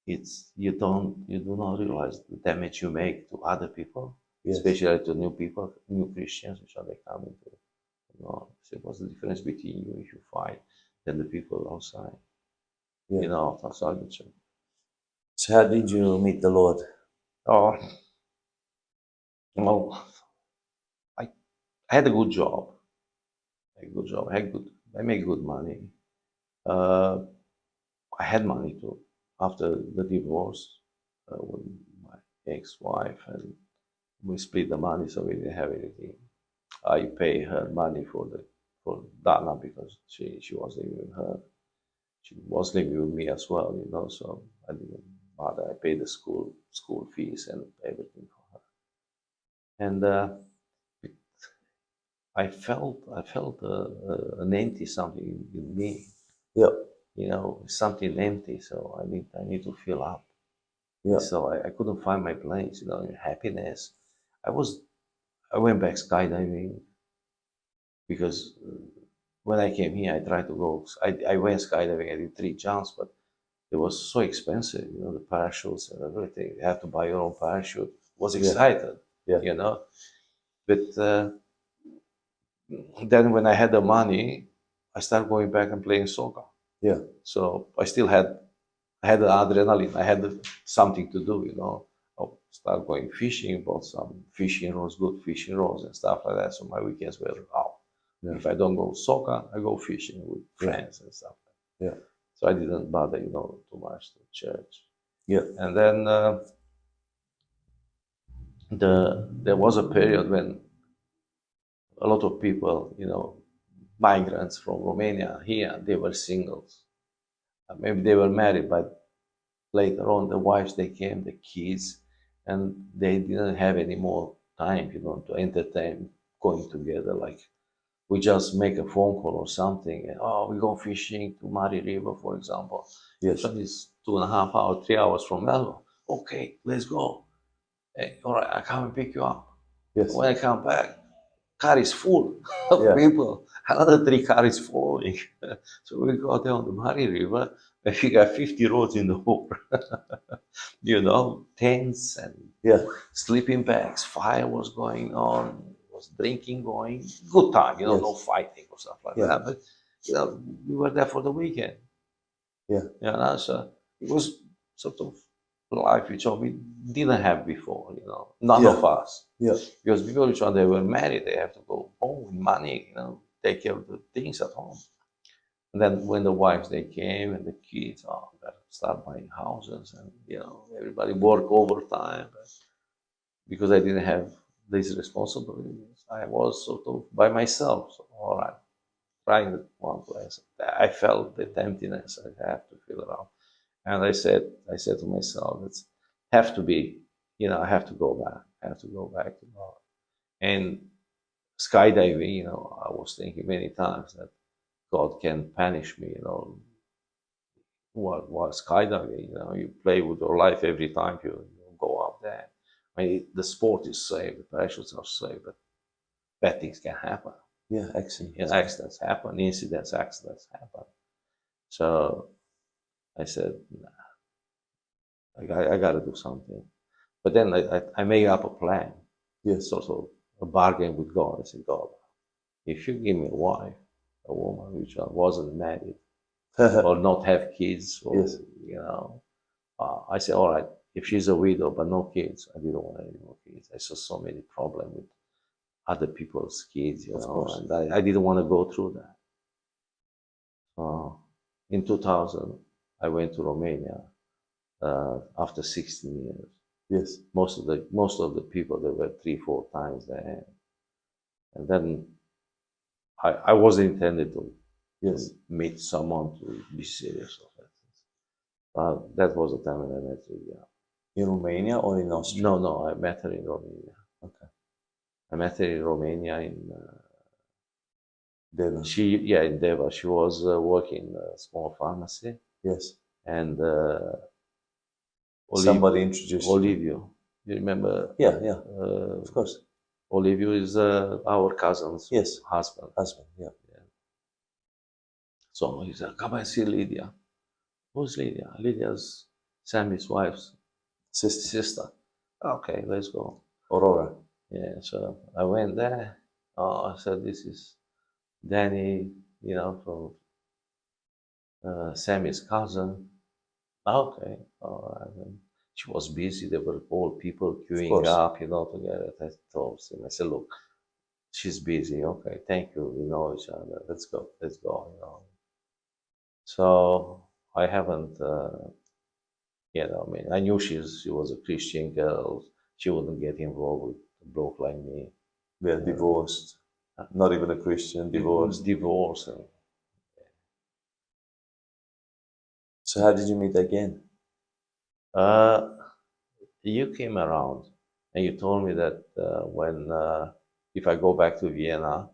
you do not realize the damage you make to other people. Yes. Especially to new people, new Christians, which are they come into. So what's the difference between you if you fight than the people outside? Yeah. Outside the church. So how did you meet the Lord? Oh, well, I had a good job. I made good money. I had money too. After the divorce with my ex-wife, and we split the money, so we didn't have anything. I pay her money for Dana, because she was living with her. She was living with me as well, so I didn't bother. I paid the school fees and everything for her. And I felt an empty something in me. Yeah. Something empty. So I need to fill up. Yeah. So I couldn't find my place. Happiness. I went back skydiving, because when I came here, I tried to go. I went skydiving. I did 3 jumps, but it was so expensive. The parachutes and everything. You have to buy your own parachute. Was excited. Yeah. But then when I had the money, I started going back and playing soccer. Yeah. So I still had the adrenaline. I had something to do. I started going fishing, bought some fishing rods, good fishing rods and stuff like that. So my weekends were out. Yeah. If I don't go soccer, I go fishing with friends and stuff. Yeah. So I didn't bother, too much to church. Yeah. And then there was a period when a lot of people, migrants from Romania here, they were singles. Maybe they were married, but later on, the wives, they came, the kids, and they didn't have any more time, to entertain going together. Like we just make a phone call or something, and we go fishing to Mari River, for example. Yes. So it's 2.5 hours, 3 hours from Melbourne. Okay, let's go. Hey, all right, I come and pick you up. Yes. When I come back, car is full of Yeah. people. Another 3 cars is following. So we go there on the Mari River, and we got 50 roads in the water. Tents and Yeah. sleeping bags. Fire was going on. Was drinking going. Good time, Yes. no fighting or stuff like Yeah. that. But we were there for the weekend. Yeah. So it was sort of life which we didn't have before. None Yeah. of us. Yeah. Because people which when they were married, they have to go home with money, take care of the things at home. And then when the wives they came and the kids, better start buying houses and everybody work overtime. Because I didn't have these responsibilities, I was sort of by myself. So, all right, trying one place. I felt the emptiness I have to fill around. And I said to myself, it's have to be, I have to go back. I have to go back to God. And skydiving, I was thinking many times that God can punish me, while skydiving, you play with your life every time you go up there. I mean, the sport is safe, the parachutes are safe, but bad things can happen. Yeah. Excellent. Accidents happen, accidents happen. So I said, nah, I got to do something. But then I made up a plan. Yes. Sort of a bargain with God. I said, God, if you give me a wife, a woman which wasn't married or not have kids, or, Yes. I said, all right, if she's a widow but no kids, I didn't want any more kids. I saw so many problems with other people's kids, Of course. and I didn't want to go through that. In 2000, I went to Romania after 16 years. Yes. Most of the people, they were 3-4 times there. And then I wasn't intended to Yes. meet someone to be serious of it. That was the time when I met Lydia. In Romania or in Austria? No, I met her in Romania. Okay. I met her in Romania in Deva. in Deva. She was working in a small pharmacy. Yes. And somebody introduced you. Olivio. You remember? Yeah. Of course. Olivio is our cousin's husband. Yeah. So he said, come and see Lydia. Who's Lydia? Lydia's Sammy's wife's sister. Okay, let's go. Aurora. Yeah, so I went there. I said, this is Danny, from Sammy's cousin. Okay, all right. And she was busy. There were all people queuing up, together. I told him, I said, look, she's busy. Okay, thank you. We know each other. Let's go. So I haven't, I knew she was a Christian girl. She wouldn't get involved with a bloke like me. We are divorced. Not even a Christian, divorced. Divorced. So how did you meet again? You came around and you told me that if I go back to Vienna,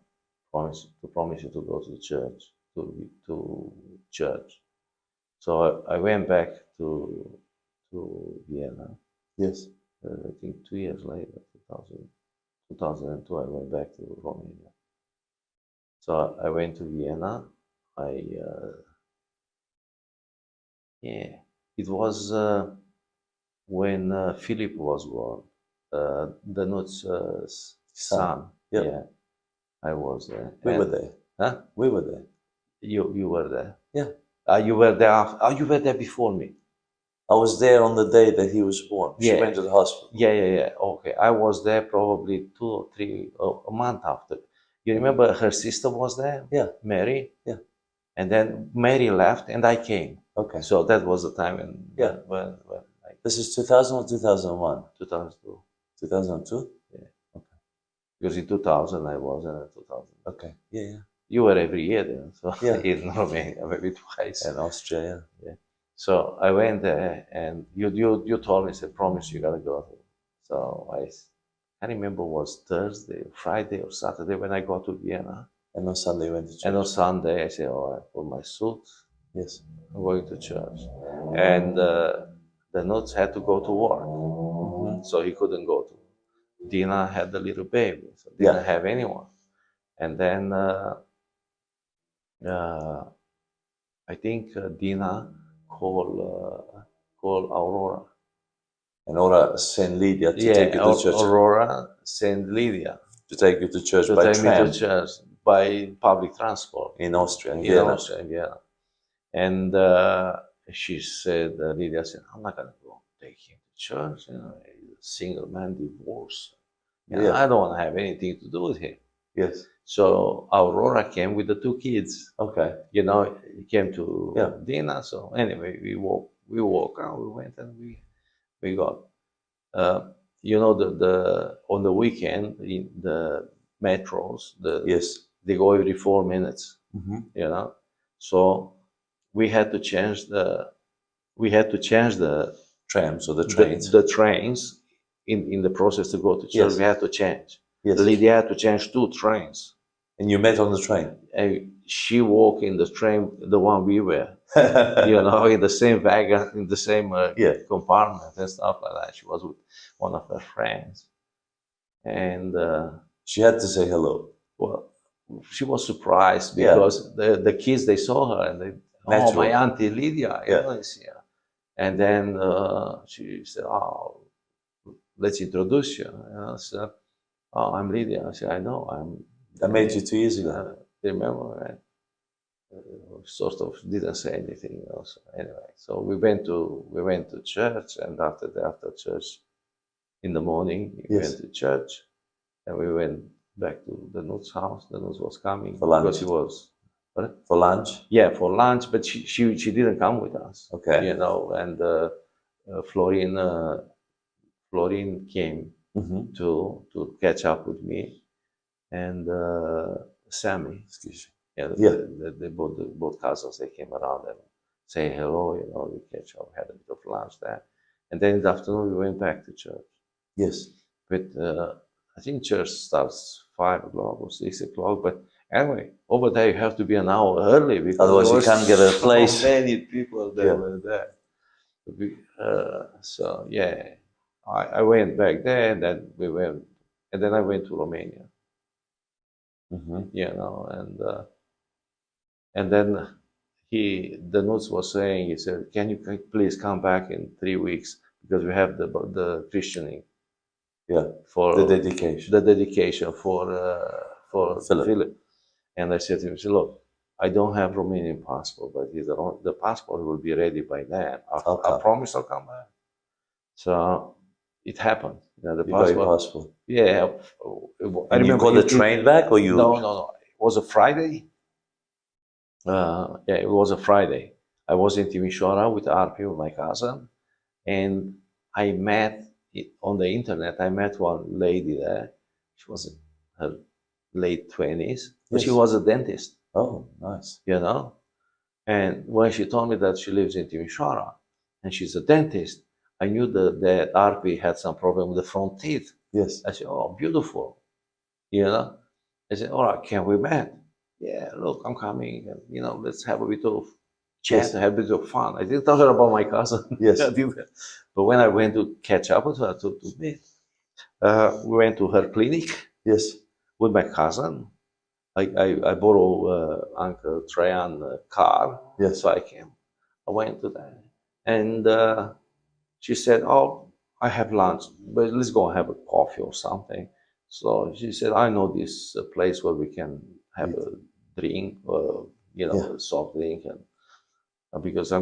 promise you to go to church, to church. So I went back to Vienna. Yes. I think 2 years later, 2002, I went back to Romania. So I went to Vienna. It was when Philip was born, Danute's son. Yep. Yeah, I was there. We were there. Huh? We were there. You were there. Yeah. You were there. You were there before me. I was there on the day that he was born. She went to the hospital. Yeah. Okay, I was there probably 2 or 3 a month after. You remember her sister was there? Yeah. Mary? Yeah. And then Mary left and I came. Okay. So that was the time when, Yeah. when like This is 2000 or 2001? 2002. 2002? Yeah. Okay. Because in 2000 I was in 2000. Okay. Yeah, yeah. You were every year there. So Yeah. in Romania, maybe twice. And Austria, Yeah. So I went there and you told me, said, promise you gotta go. So I can't remember was Thursday, Friday or Saturday when I got to Vienna. And on Sunday you went to church. And on Sunday I said, oh, I put my suit. Yes. I'm going to church. And the nuts had to go to work. So he couldn't go to. Dina had the little baby, so didn't have anyone. And then I think Dina called Aurora. And Aurora sent Lydia to take you to church. Aurora sent Lydia to take you to church to by take tram me to church by public transport in Austria, in in Vienna. Austria, in Vienna. And she said, Lydia said, I'm not gonna go take him to church. You know, he's a single man, divorced. You know, I don't want to have anything to do with him. Yes. So Aurora came with the two kids. Okay. You know, he came to Dina. So anyway, we walked out, we went and we got, you know, the on the weekend in the metros, they go every 4 minutes. You know, so we had to change the trams or the trains. The trains in the process to go to church. We had to change. Lydia had to change 2 trains. And you met on the train? And she walked in the train, the one we were, you know, in the same wagon, in the same compartment and stuff like that. She was with one of her friends. And she had to say hello. Well, she was surprised because the kids, they saw her and they, oh, my Auntie Lydia, you know, is here. And then she said, oh, let's introduce you. You know, so, oh, I'm Lydia. I said, I know. I met you 2 years ago. Remember, right? Sort of didn't say anything else. Anyway, so we went to church, and after church, in the morning, we went to church, and we went back to the Nutz's house. The Nutz was coming for lunch. Because he was for lunch. Yeah, for lunch, but she didn't come with us. Okay. You know, and Florin came to catch up with me, and Sammy. Excuse me. Yeah, they both cousins. They came around and say hello. You know, we catch up, had a bit of lunch there, and then in the afternoon we went back to church. Yes. But I think church starts 5 o'clock or 6 o'clock. But anyway, over there you have to be an hour early because otherwise you can't get a place. So many people that were there. So yeah, I went back there, and then I went to Romania. You know, and then the Nutz was saying, he said, can you please come back in 3 weeks because we have the christening. Yeah, for the dedication. The dedication for Philip. And I said to him, look, I don't have Romanian passport, but the passport will be ready by then. I promise I'll come back. So it happened. You know, the passport. Yeah. And you got the train back, or you? No. It was a Friday. Yeah, it was a Friday. I was in Timișoara with RP, with my cousin, and I met on the internet. I met one lady there. She was in her late 20s, but she was a dentist. Oh, nice. You know, and when she told me that she lives in Timișoara and she's a dentist, I knew that RP had some problem with the front teeth. Yes. I said, oh, beautiful. You know, I said, all right, can we meet? Yeah, look, I'm coming, and you know, let's have a bit of chat, have a bit of fun. I didn't tell her about my cousin. Yes. But when I went to catch up with her to meet, we went to her clinic. Yes. With my cousin. I borrowed Uncle Trajan's car. Yes. So I went to that. And she said, oh, I have lunch, but let's go have a coffee or something. So she said, I know this place where we can have a drink, you know, a soft drink, and because I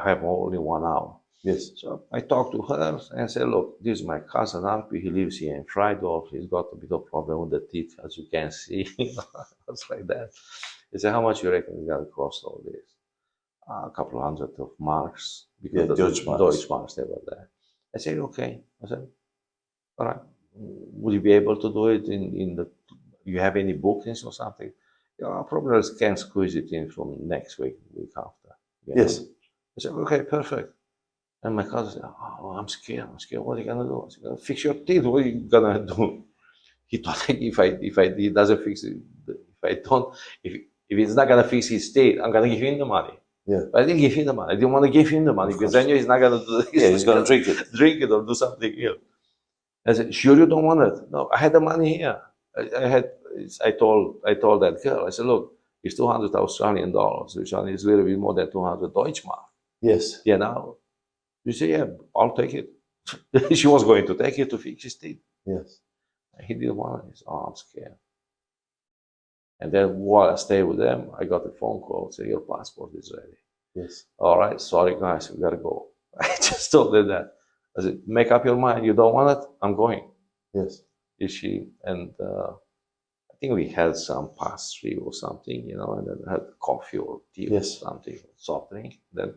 have only 1 hour. Yes. So I talked to her and said, look, this is my cousin Alpi. He lives here in Friedorf. He's got a bit of problem with the teeth, as you can see. It's like that. He said, how much you reckon it's going to cost all this? A couple of hundred of marks, because the Deutsche marks, they were there. I said, okay. I said, all right. Would you be able to do it in the, you have any bookings or something? Yeah, I probably can squeeze it in from next week, week after. Yes. I said, okay, perfect. And my cousin said, oh, I'm scared. What are you gonna do? I said, fix your teeth. What are you gonna do? He thought if he doesn't fix it, if he's not gonna fix his teeth, I'm gonna give him the money. Yeah. But I didn't give him the money. I didn't want to give him the money because I knew he's not gonna do this. Yeah, he's gonna drink it. Drink it or do something else. I said, sure you don't want it? No, I had the money here. I told that girl, I said, look, it's 200 Australian dollars, which is a little bit more than 200 Deutschmark. Yes. You know? You say, yeah, I'll take it. She was going to take it to fix his teeth. Yes. He didn't want it. He said, oh, I'm scared. And then while I stayed with them, I got a phone call, say, your passport is ready. Yes. All right, sorry guys, we gotta go. I just told them that. I said, make up your mind, you don't want it, I'm going. Yes. And I think we had some pastry or something, you know, and then had coffee or tea or something, soft drink. Then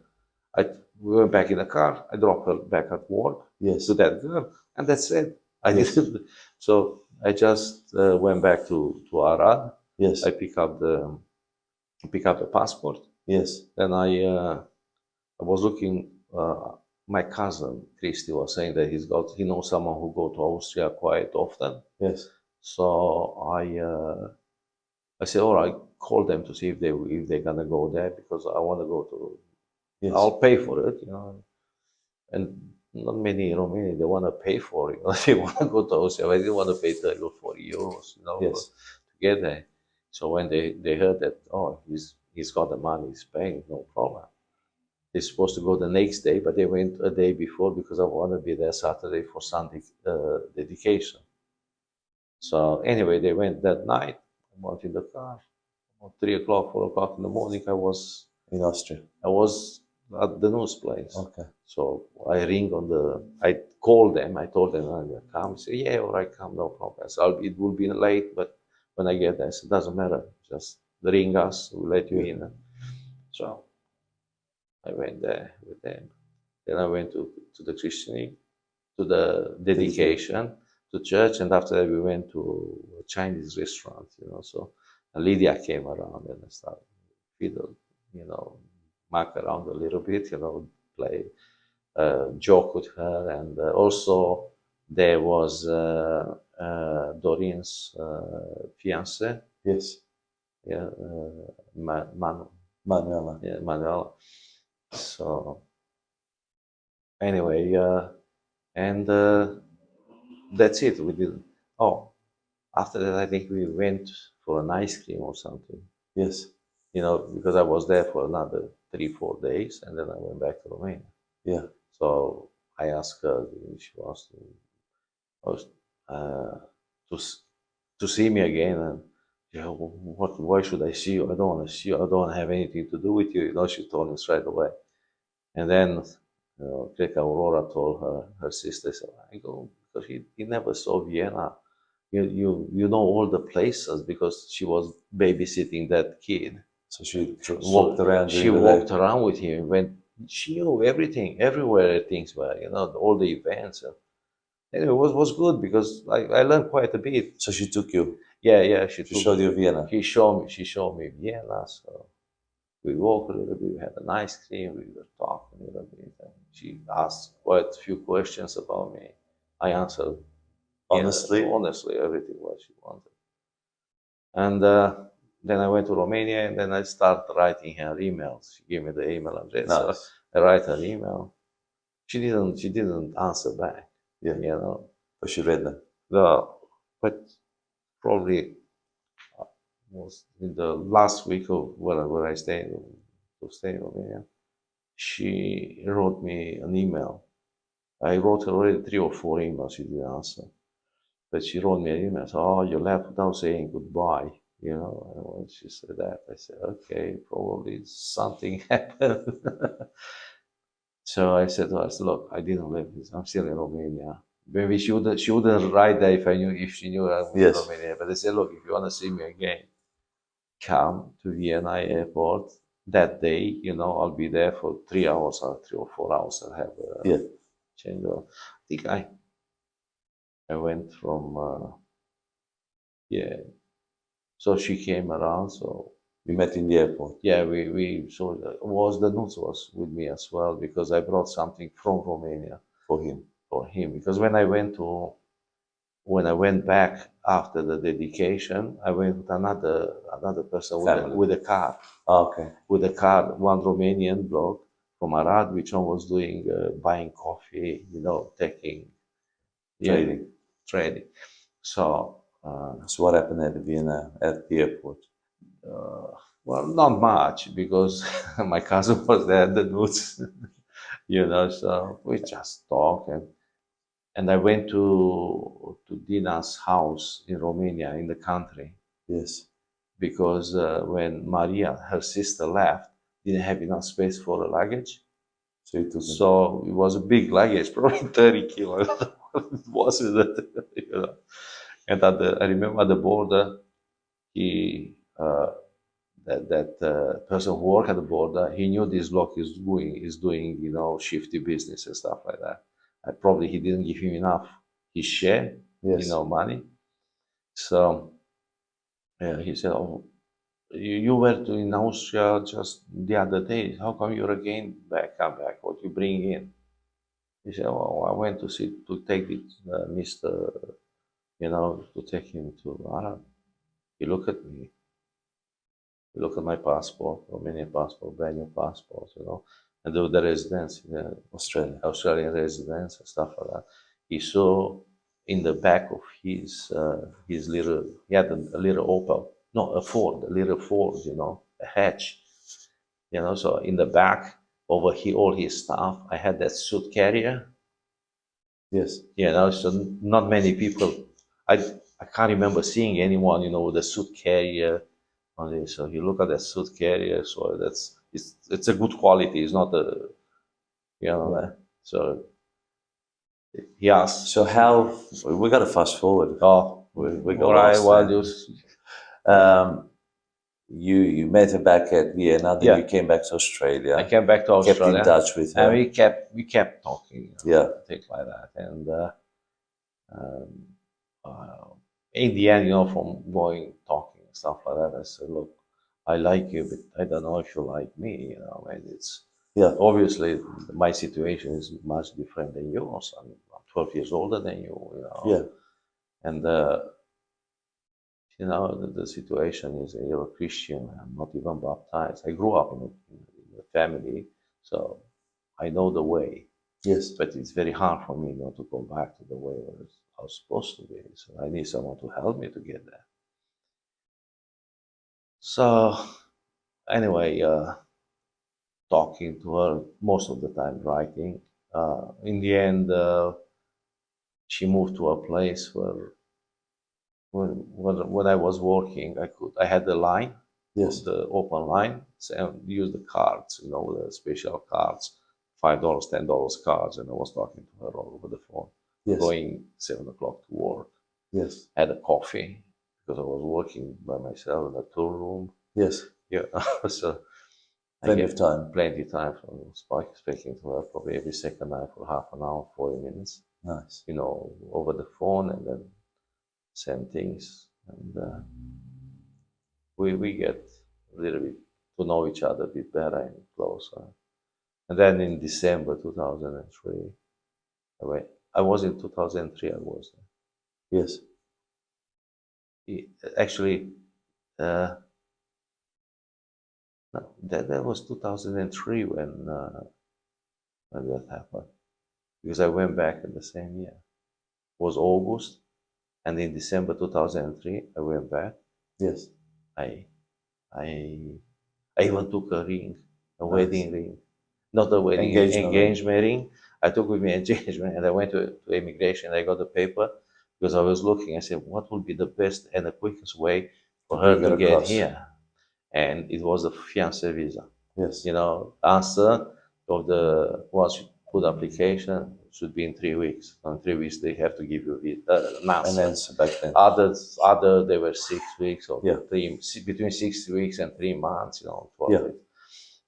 we went back in the car, I dropped her back at work to that girl, and that's it. I didn't. So I just went back to Arad. Yes. I pick up the passport. Yes. Then I was looking. My cousin Christy was saying that he knows someone who go to Austria quite often. Yes. So I said, all right, call them to see if they're gonna go there, because I want to go to. Yes. I'll pay for it, you know. And not many in Romania, they want to pay for it. You know? They want to go to Austria. I didn't want to pay 30 or 40 euros, you know, to get there. So when they heard that, oh, he's got the money, he's paying, no problem. They're supposed to go the next day, but they went a day before because I want to be there Saturday for Sunday dedication. So anyway, they went that night. I went in the car. About 3 o'clock, 4 o'clock in the morning, I was in Austria. I was at the news place. Okay. So I called them. I told them I'm gonna come. They said, yeah, all right, come, no problem. So it will be late, but when I get there, I said, doesn't matter. Just ring us, we'll let you in. So I went there with them. Then I went to the christening, to the dedication, to church, and after that we went to a Chinese restaurant, you know. So Lydia came around and I started fiddle, you know, muck around a little bit, you know, play, joke with her, and also there was Doreen's fiance. Yes. Yeah, Manuela. Yeah, Manuela. So anyway, and that's it. We did. Oh, after that, I think we went for an ice cream or something. Yes. You know, because I was there for another 3-4 days, and then I went back to Romania. Yeah. So I asked her if she wants to see me again, and yeah, why should I see you? I don't want to see you. I don't want to have anything to do with you. You know, she told me straight away. And then, Aurora told her sister, said, I go, because he never saw Vienna. You know all the places, because she was babysitting that kid. So she walked around. She walked around with him. She knew everything, everywhere things were, you know, all the events. Anyway, it was good because I learned quite a bit. So she took you. Yeah, she showed you Vienna. She showed me Vienna. So we walked a little bit. We had an ice cream. We were talking a little bit. And she asked quite a few questions about me. I answered honestly everything what she wanted. And then I went to Romania, and then I started writing her emails. She gave me the email address. Nice. So I write her email. She didn't answer back. Yeah. You know. But she read them. No, but probably was in the last week of where I stayed in Romania. She wrote me an email. I wrote her already 3 or 4 emails. She didn't answer, but she wrote me an email. So, oh, you left without saying goodbye. You know, and when she said that, I said, okay, probably something happened. So I said to her, look, I didn't live this. I'm still in Romania. Maybe she wouldn't write that if she knew I was in Yes. Romania. But I said, look, if you want to see me again, come to Vienna airport that day. I'll be there for 3 hours or 3 or 4 hours. I'll have a Yeah. change. I think I went from yeah. So she came around. So We met in the airport. yeah, we so the Nuts was with me as well because I brought something from Romania For him. because when I went back after the dedication, I went with another person Family. with a car. Okay. With a car, one Romanian bloke from Arad, which one was doing buying coffee, taking Trading. trading. So So what happened at Vienna at the airport? well, not much because my cousin was there, the Nuts, So we just talked and I went to Dina's house in Romania, in the country, Yes. because when Maria, her sister, left, didn't have enough space for the luggage. So you took So it was a big luggage, probably 30 kilos. It wasn't it? And I remember at the border, he that person who worked at the border, he knew this block is doing shifty business and stuff like that. Probably he didn't give him enough his share, Yes. money. So yeah, he said, "Oh, you were in Austria just the other day. How come you're again come back? What you bring in?" He said, "Well, I went to take it, Mister, to take him to Arab." He looked at me. He looked at my passport, Romanian passport, brand new passport, and the residence, Australian residence and stuff like that. He saw in the back of his little, he had a little Opel, no, a little Ford, a hatch, So in the back over all his stuff, I had that suit carrier. Yes. So not many people. I can't remember seeing anyone, with a suit carrier on this. So you look at that suit carrier, so it's a good quality. It's not a, so he asked. So how we got to fast forward. Oh, We got all right. lost Well, there. You met her back at Vienna, then Yeah. you came back to Australia. I came back to Australia. Kept in touch with her. And we kept talking. Yeah. Things like that. And in the end, from going talking and stuff like that, I said, look, I like you, but I don't know if you like me. And it's obviously my situation is much different than yours. I'm 12 years older than you. Yeah. And the situation is you're a Christian. I'm not even baptized. I grew up in a family, so I know the way. Yes. But it's very hard for me to go back to the way I was supposed to be. So I need someone to help me to get there. So anyway, talking to her most of the time, writing. In the end, she moved to a place where when I was working, I had the line, Yes. the open line, and use the cards, the special cards, $5, $10 cards, and I was talking to her all over the phone, going 7 o'clock to work. Yes. Had a coffee because I was working by myself in a tour room. Yes. Yeah, so plenty of time. Plenty of time for speaking to her, probably every second night for half an hour, 40 minutes. Nice. Over the phone, and then send things, and we get a little bit to know each other a bit better and closer. And then in December 2003, I was in 2003. I was there. Yes. Actually, no, that was 2003 when that happened, because I went back in the same year. It was August, and in December 2003 I went back. Yes. I even took a ring, a wedding ring, not a wedding, engagement ring. I took with me engagement, and I went to immigration. I got the paper because I was looking. I said, what would be the best and the quickest way for her to get here? And it was a fiancé visa. Yes. Answer of the once you put application, it should be in 3 weeks. In 3 weeks, they have to give you an answer. And answer back then. Other they were 6 weeks or Yeah. between 6 weeks and 3 months, 12 Yeah. weeks.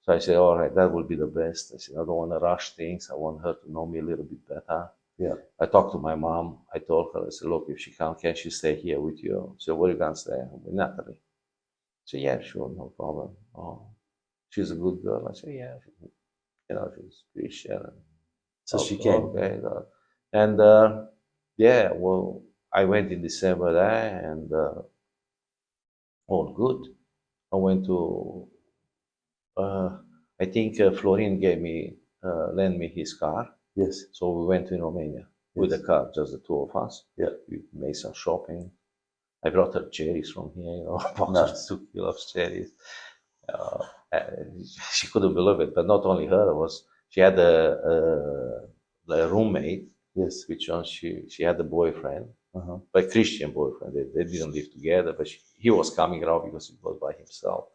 So I said, all right, that will be the best. I said, I don't want to rush things. I want her to know me a little bit better. Yeah. I talked to my mom. I told her, I said, look, if she can she stay here with you? So where are you going to stay? With Natalie. She said, yeah, sure, no problem. Oh, she's a good girl. I said, yeah, she's Christian. So she came. Okay. And yeah, well, I went in December there and all good. I went to, I think Florin lent me his car. Yes. So we went to Romania with the car, just the two of us. Yeah. We made some shopping. I brought her cherries from here, bought Nice. 2 kilos cherries. Uh, she couldn't believe it, but not only her, she had a roommate. Yes. Which one she had a boyfriend, Uh-huh. but Christian boyfriend. They didn't live together, but he was coming around because he was by himself,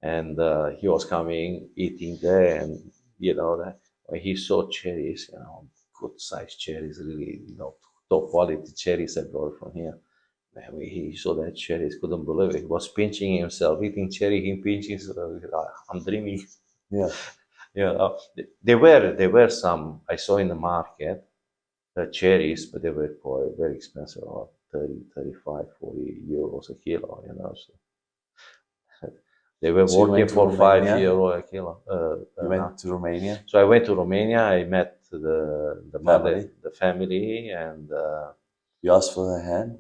and he was coming eating there, and that when he saw cherries, good sized cherries, really, top quality cherries I brought from here. Man, when he saw that cherries, couldn't believe it. He was pinching himself, eating cherry, him pinching himself. I'm dreaming. Yeah. There were some I saw in the market, cherries, but they were quite very expensive, about 30, 35, 40 euros a kilo, So they were So you working went to for Romania? €5 a kilo. You went to Romania? So I went to Romania. I met the mother, Family? the family, and You asked for her hand?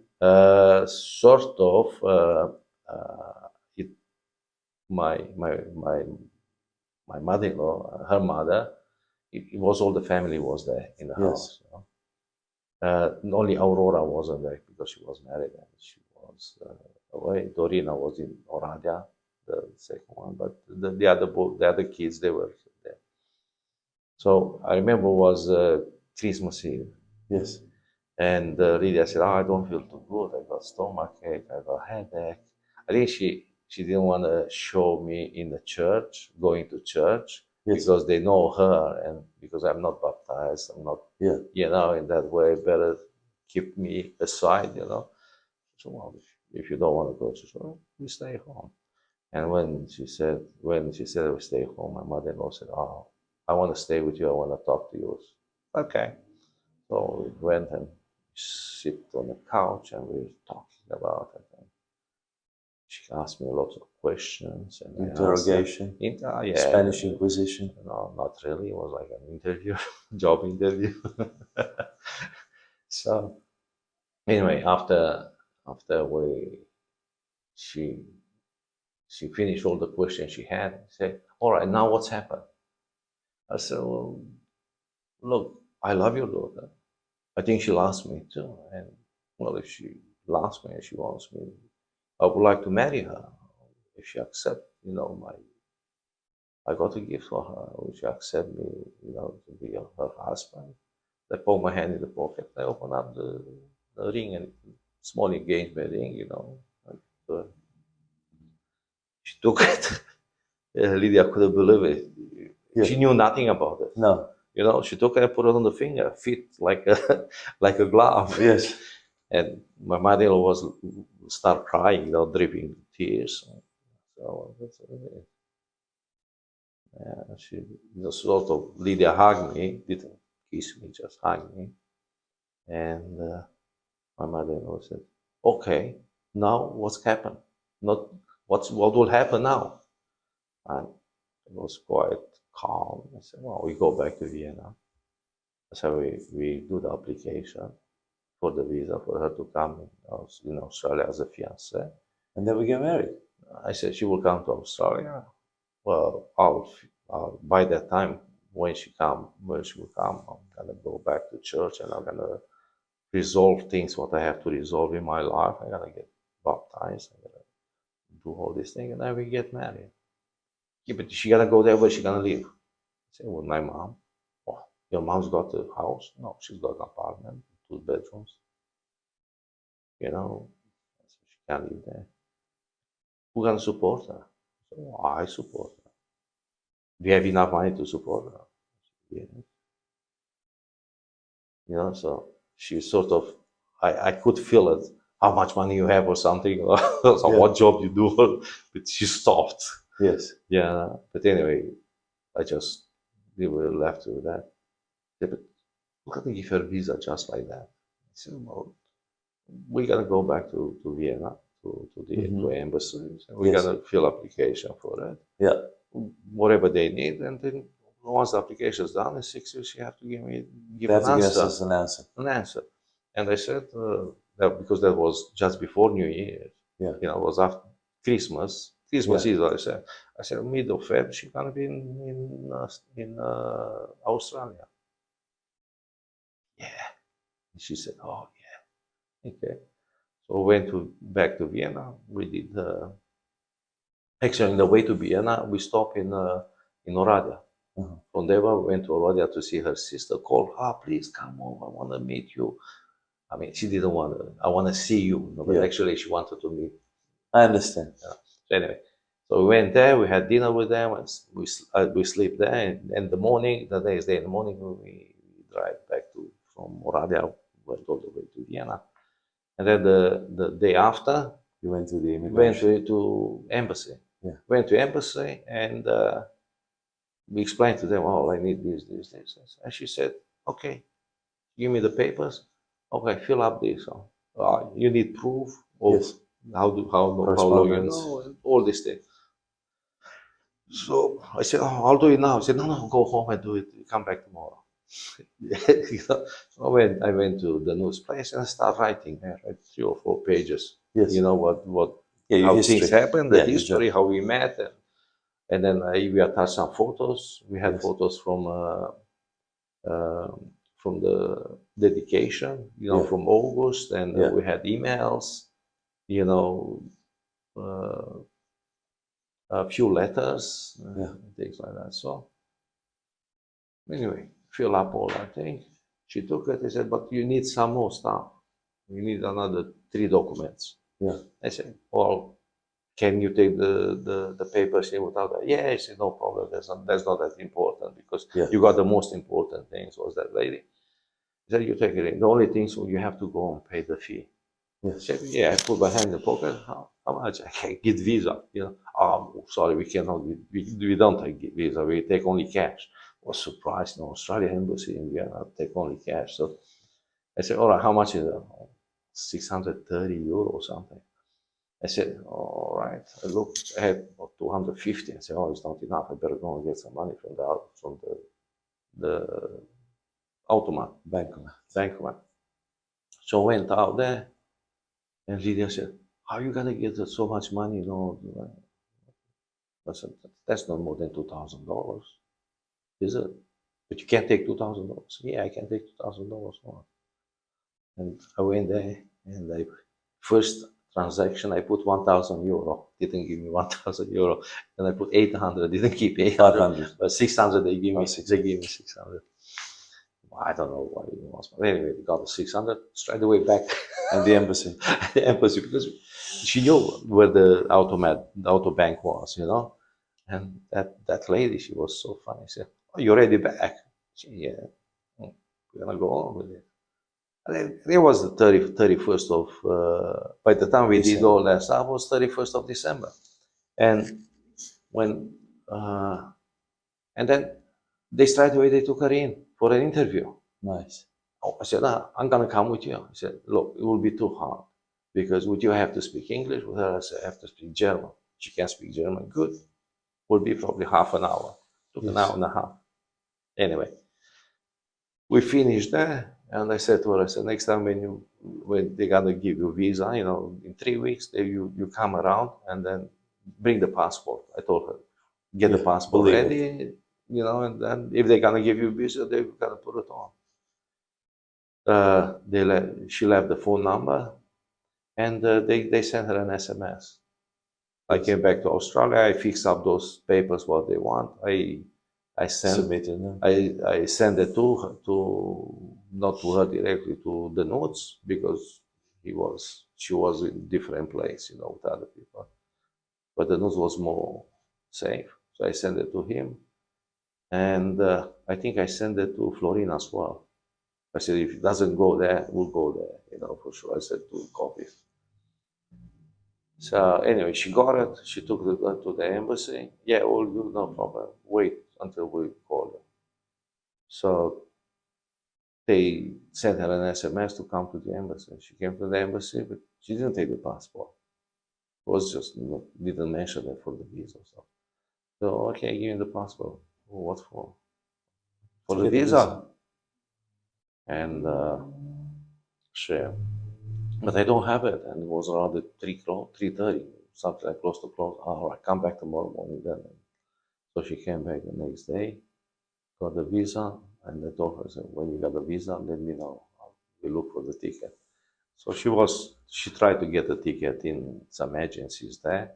sort of. It, my mother-in-law, her mother, it was all the family was there in the Yes. house. Only Aurora wasn't there because she was married and she was away. Dorina was in Oradea, the second one, but the other kids, they were there. So I remember it was Christmas Eve. Yes. And Lydia said, I don't feel too good. I got stomachache, I got headache. I think she didn't want to show me in the church, going to church, Yes. because they know her and because I'm not baptized, I'm not, Yeah. in that way, better keep me aside, So, well, if you don't want to go to church, we stay home. And when she said we stay home, my mother-in-law said, oh, I want to stay with you, I want to talk to you. Okay. So we went and sit on the couch and we were talking about it. And she asked me lots of questions and Interrogation? Yeah. Spanish Inquisition? No, not really. It was like an interview, job interview. So anyway, after she finished all the questions she had, she said, all right, now what's happened? I said, well, look, I love your daughter. I think she loves me too. And well, if she loves me and she wants me, I would like to marry her. If she accepts, I got a gift for her. If she accept me, to be her husband. I put my hand in the pocket. I open up the ring and small engagement ring, And, she took it. Lydia couldn't believe it. Yeah. She knew nothing about it. No. She took it and put it on the finger, fit like a glove. Yes. And my mother was start crying, dripping tears. So that's it. Yeah, she just sort of Lydia hugged me, didn't kiss me, just hugged me. And my mother-in-law said, "Okay, now what's happened? Not what will happen now?" And it was quite calm. I said, "Well, we go back to Vienna." So we do the application for the visa for her to come in Australia as a fiancé. And then we get married. I said she will come to Australia. Well, by that time when she will come, I'm gonna go back to church and I'm gonna resolve things what I have to resolve in my life. I'm gonna get baptized. I'm gonna do all these things, and then we get married. Yeah, but she gonna go there. Where she gonna live? I said, with my mom. Oh, your mom's got a house? No, she's got an apartment, 2 bedrooms. So she can't live there. Who gonna support her? So I support her. Do you have enough money to support her? Yeah. You know, so she sort of, I could feel it, how much money you have or something, or so what job you do, but she stopped. Yes. Yeah, but anyway, we were left with that. Yeah, but we couldn't give her a visa just like that. I said, well, we're gonna go back to Vienna, to the embassy. We're gonna fill application for it. Yeah. Whatever they need, and then once the application is done in 6 years, you have to give They have an to give answer. us an answer. An answer. And I said, because that was just before New Year, Yeah. you know, it was after Christmas. Christmas Eve, I said, mid of Feb, she's gonna be in Australia. Yeah. And she said, oh yeah, okay. So we went back to Vienna. We did actually on the way to Vienna, we stopped in Oradea. From there, we went to Oradea to see her sister. Called, please come home. I want to meet you. I mean, she didn't want to. I want to see you, but actually, she wanted to meet. I understand. So anyway, so we went there. We had dinner with them. And we sleep there. And the morning, the next day in the morning, we drive back from Oradea, went all the way to Vienna, and then the day after, you went to the immigration. Went to embassy. Yeah. Went to embassy, and we explained to them, oh, I need this. And she said, okay, give me the papers. Okay, fill up this. You need proof of how long you know, and all these things. So I said, oh, I'll do it now. I said, no, go home and do it. Come back tomorrow. You know, so I went to the news place and I started writing. I write 3 or 4 pages. Yes. You know how history. things happened, the history, how we met, and then we attached some photos. We had photos from the dedication, you know, from August, and we had emails, you know, a few letters, things like that. So anyway, fill up all that thing. She took it. I said, but you need some more stuff. You need another 3 documents. Yeah. I said, well, can you take the papers in without that? Yeah, I said, no problem. That's not that important, because you got the most important things. Was that lady? I said, you take it in. The only thing is you have to go and pay the fee. Yes. Said, I put my hand in the pocket. How much? I can get visa. You know, sorry, we cannot. We don't take visa. We take only cash. I was surprised. No, Australian embassy in Vienna take only cash. So I said, all right, how much is it? 630 euro or something. I said, all right. I looked, I had 250. I said, oh, it's not enough. I better go and get some money from the automat, bankomat. So I went out there, and Lydia said, how are you going to get so much money? No, I said, that's not more than $2,000, is it? But you can't take $2,000. Yeah, I can take $2,000 more. And I went there, and first transaction, I put 1,000 euro. Didn't give me 1,000 euro. Then I put 800. Didn't keep 800. But 600, they gave me 600. I don't know what it was, but anyway, we got the 600 straight away back. And the embassy. The embassy, because she knew where the auto bank was, you know. And that lady, she was so funny. She said, oh, you're already back? She, yeah. We're going to go on with it. And it was the 31st of, by the time we did all that stuff, it was 31st of December. And and then they straight away, they took her in for an interview. Nice. I said, I'm going to come with you. I said, look, it will be too hard, because with you I have to speak English. With her, I said, I have to speak German. She can speak German. Good. Will be probably half an hour. Took an hour and a half. Anyway, we finished there, and I said to her, I said, next time when they're going to give you visa, you know, in 3 weeks, you come around and then bring the passport. I told her, get the passport ready, you know, and then if they're going to give you visa, they're going to put it on. She left the phone number, and they sent her an SMS. I came back to Australia. I fixed up those papers what they want. I sent it to her, not to her directly, to the notes, because she was in different place, you know, with other people. But the notes was more safe, so I sent it to him. And I think I sent it to Florina as well. I said, if it doesn't go there, we'll go there, you know, for sure. I said 2 copies. So anyway, she got it. She took it to the embassy. Yeah, all good, no problem. Wait until we call her. So they sent her an SMS to come to the embassy. She came to the embassy, but she didn't take the passport. It was just didn't mention it for the visa. So okay, give me the passport. Oh, what for? For the visa. And sure. But I don't have it, and it was around 3:30, something like close to close. All right, come back tomorrow morning then. So she came back the next day, got the visa, and I told her, I said, when you got the visa, let me know. We look for the ticket. So she tried to get the ticket in some agencies there.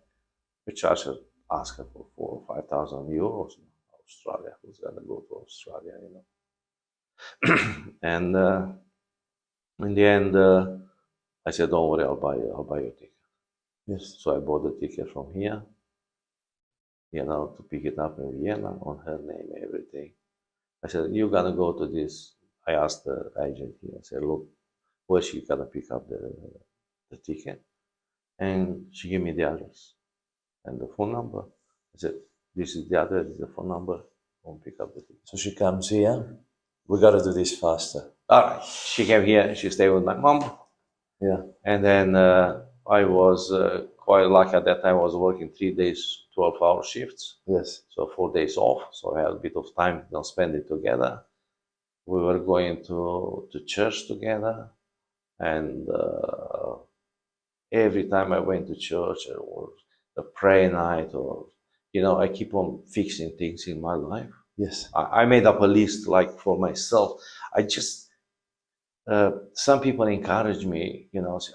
We charged her, asked her for 4 or 5,000 euros. Australia, who's gonna go to Australia, you know? And in the end, I said, don't worry, I'll buy your ticket. Yes. So I bought the ticket from here, you know, to pick it up in Vienna on her name, everything. I said, you're gonna go to this. I asked the agent here, I said, look, where she gonna pick up the ticket? And she gave me the address and the phone number. I said, this is the address, this is the phone number, go and pick up the ticket. So she comes here. We gotta do this faster. All right. She came here, she stayed with my mom. Yeah. And then I was quite lucky at that time. I was working 3 days, 12-hour shifts. Yes. So 4 days off. So I had a bit of time to, you know, spend it together. We were going to church together. And every time I went to church or the prayer night, or, you know, I keep on fixing things in my life. Yes. I made up a list like for myself. I just, some people encourage me, you know, say,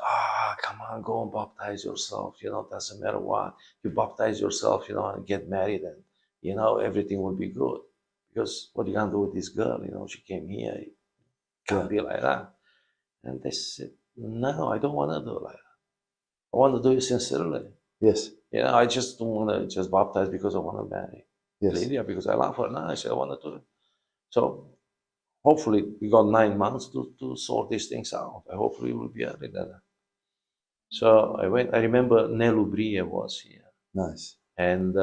come on, go and baptize yourself. You know, doesn't matter what. You baptize yourself, you know, and get married, and, you know, everything will be good. Because what are you going to do with this girl? You know, she came here. It can't be like that. And they said, no, I don't want to do it like that. I want to do it sincerely. Yes. You know, I just don't want to just baptize because I want to marry Yes. Lydia, because I love her. No, I said, I want to do it. So hopefully we got 9 months to sort these things out. Hopefully we'll be married then. So I went. I remember Nelu Brie was here. Nice. And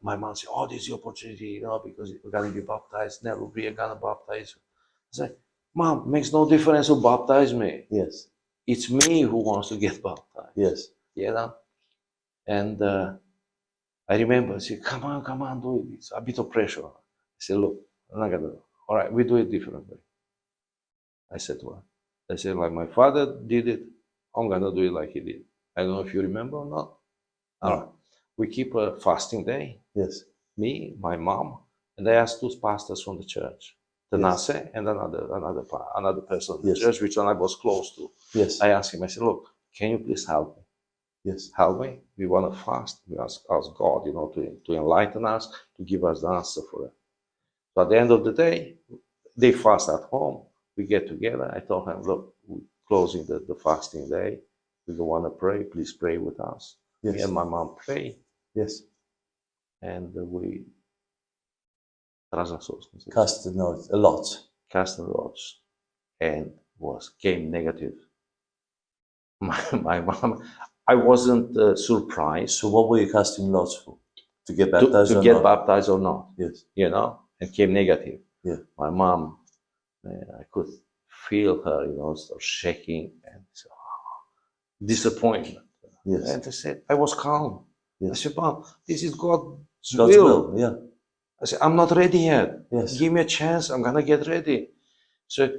my mom said, oh, this is the opportunity, you know, because we're going to be baptized. Nelu Brie going to baptize you. I said, Mom, makes no difference who baptize me. Yes. It's me who wants to get baptized. Yes. You know? And I remember, I said, come on, do it. It's a bit of pressure. I said, look, I'm not going to do it. All right, we do it differently. I said to her. I said, like my father did it, I'm going to do it like he did. I don't know if you remember or not. All right. We keep a fasting day. Yes. Me, my mom, and I asked 2 pastors from the church, Tanase and another person in the church, which one I was close to. Yes. I asked him, I said, look, can you please help me? Yes. Help me. We want to fast. We ask God, you know, to enlighten us, to give us the answer for it. So at the end of the day, they fast at home. We get together. I told him, look, we're closing the fasting day. We don't want to pray. Please pray with us. Yes. Me and my mom pray. Yes. And we cast the notes a lot. Cast the lots, and came negative. My mom, I wasn't surprised. So what were you casting lots for? To get baptized to or get not? baptized or not? Yes. You know, and came negative. Yeah. My mom, I could feel her, you know, start shaking and disappointment. Yes. And I said, I was calm. Yes. I said, Mom, this is God's will. Yeah. I said, I'm not ready yet. Yes. Give me a chance. I'm gonna get ready. So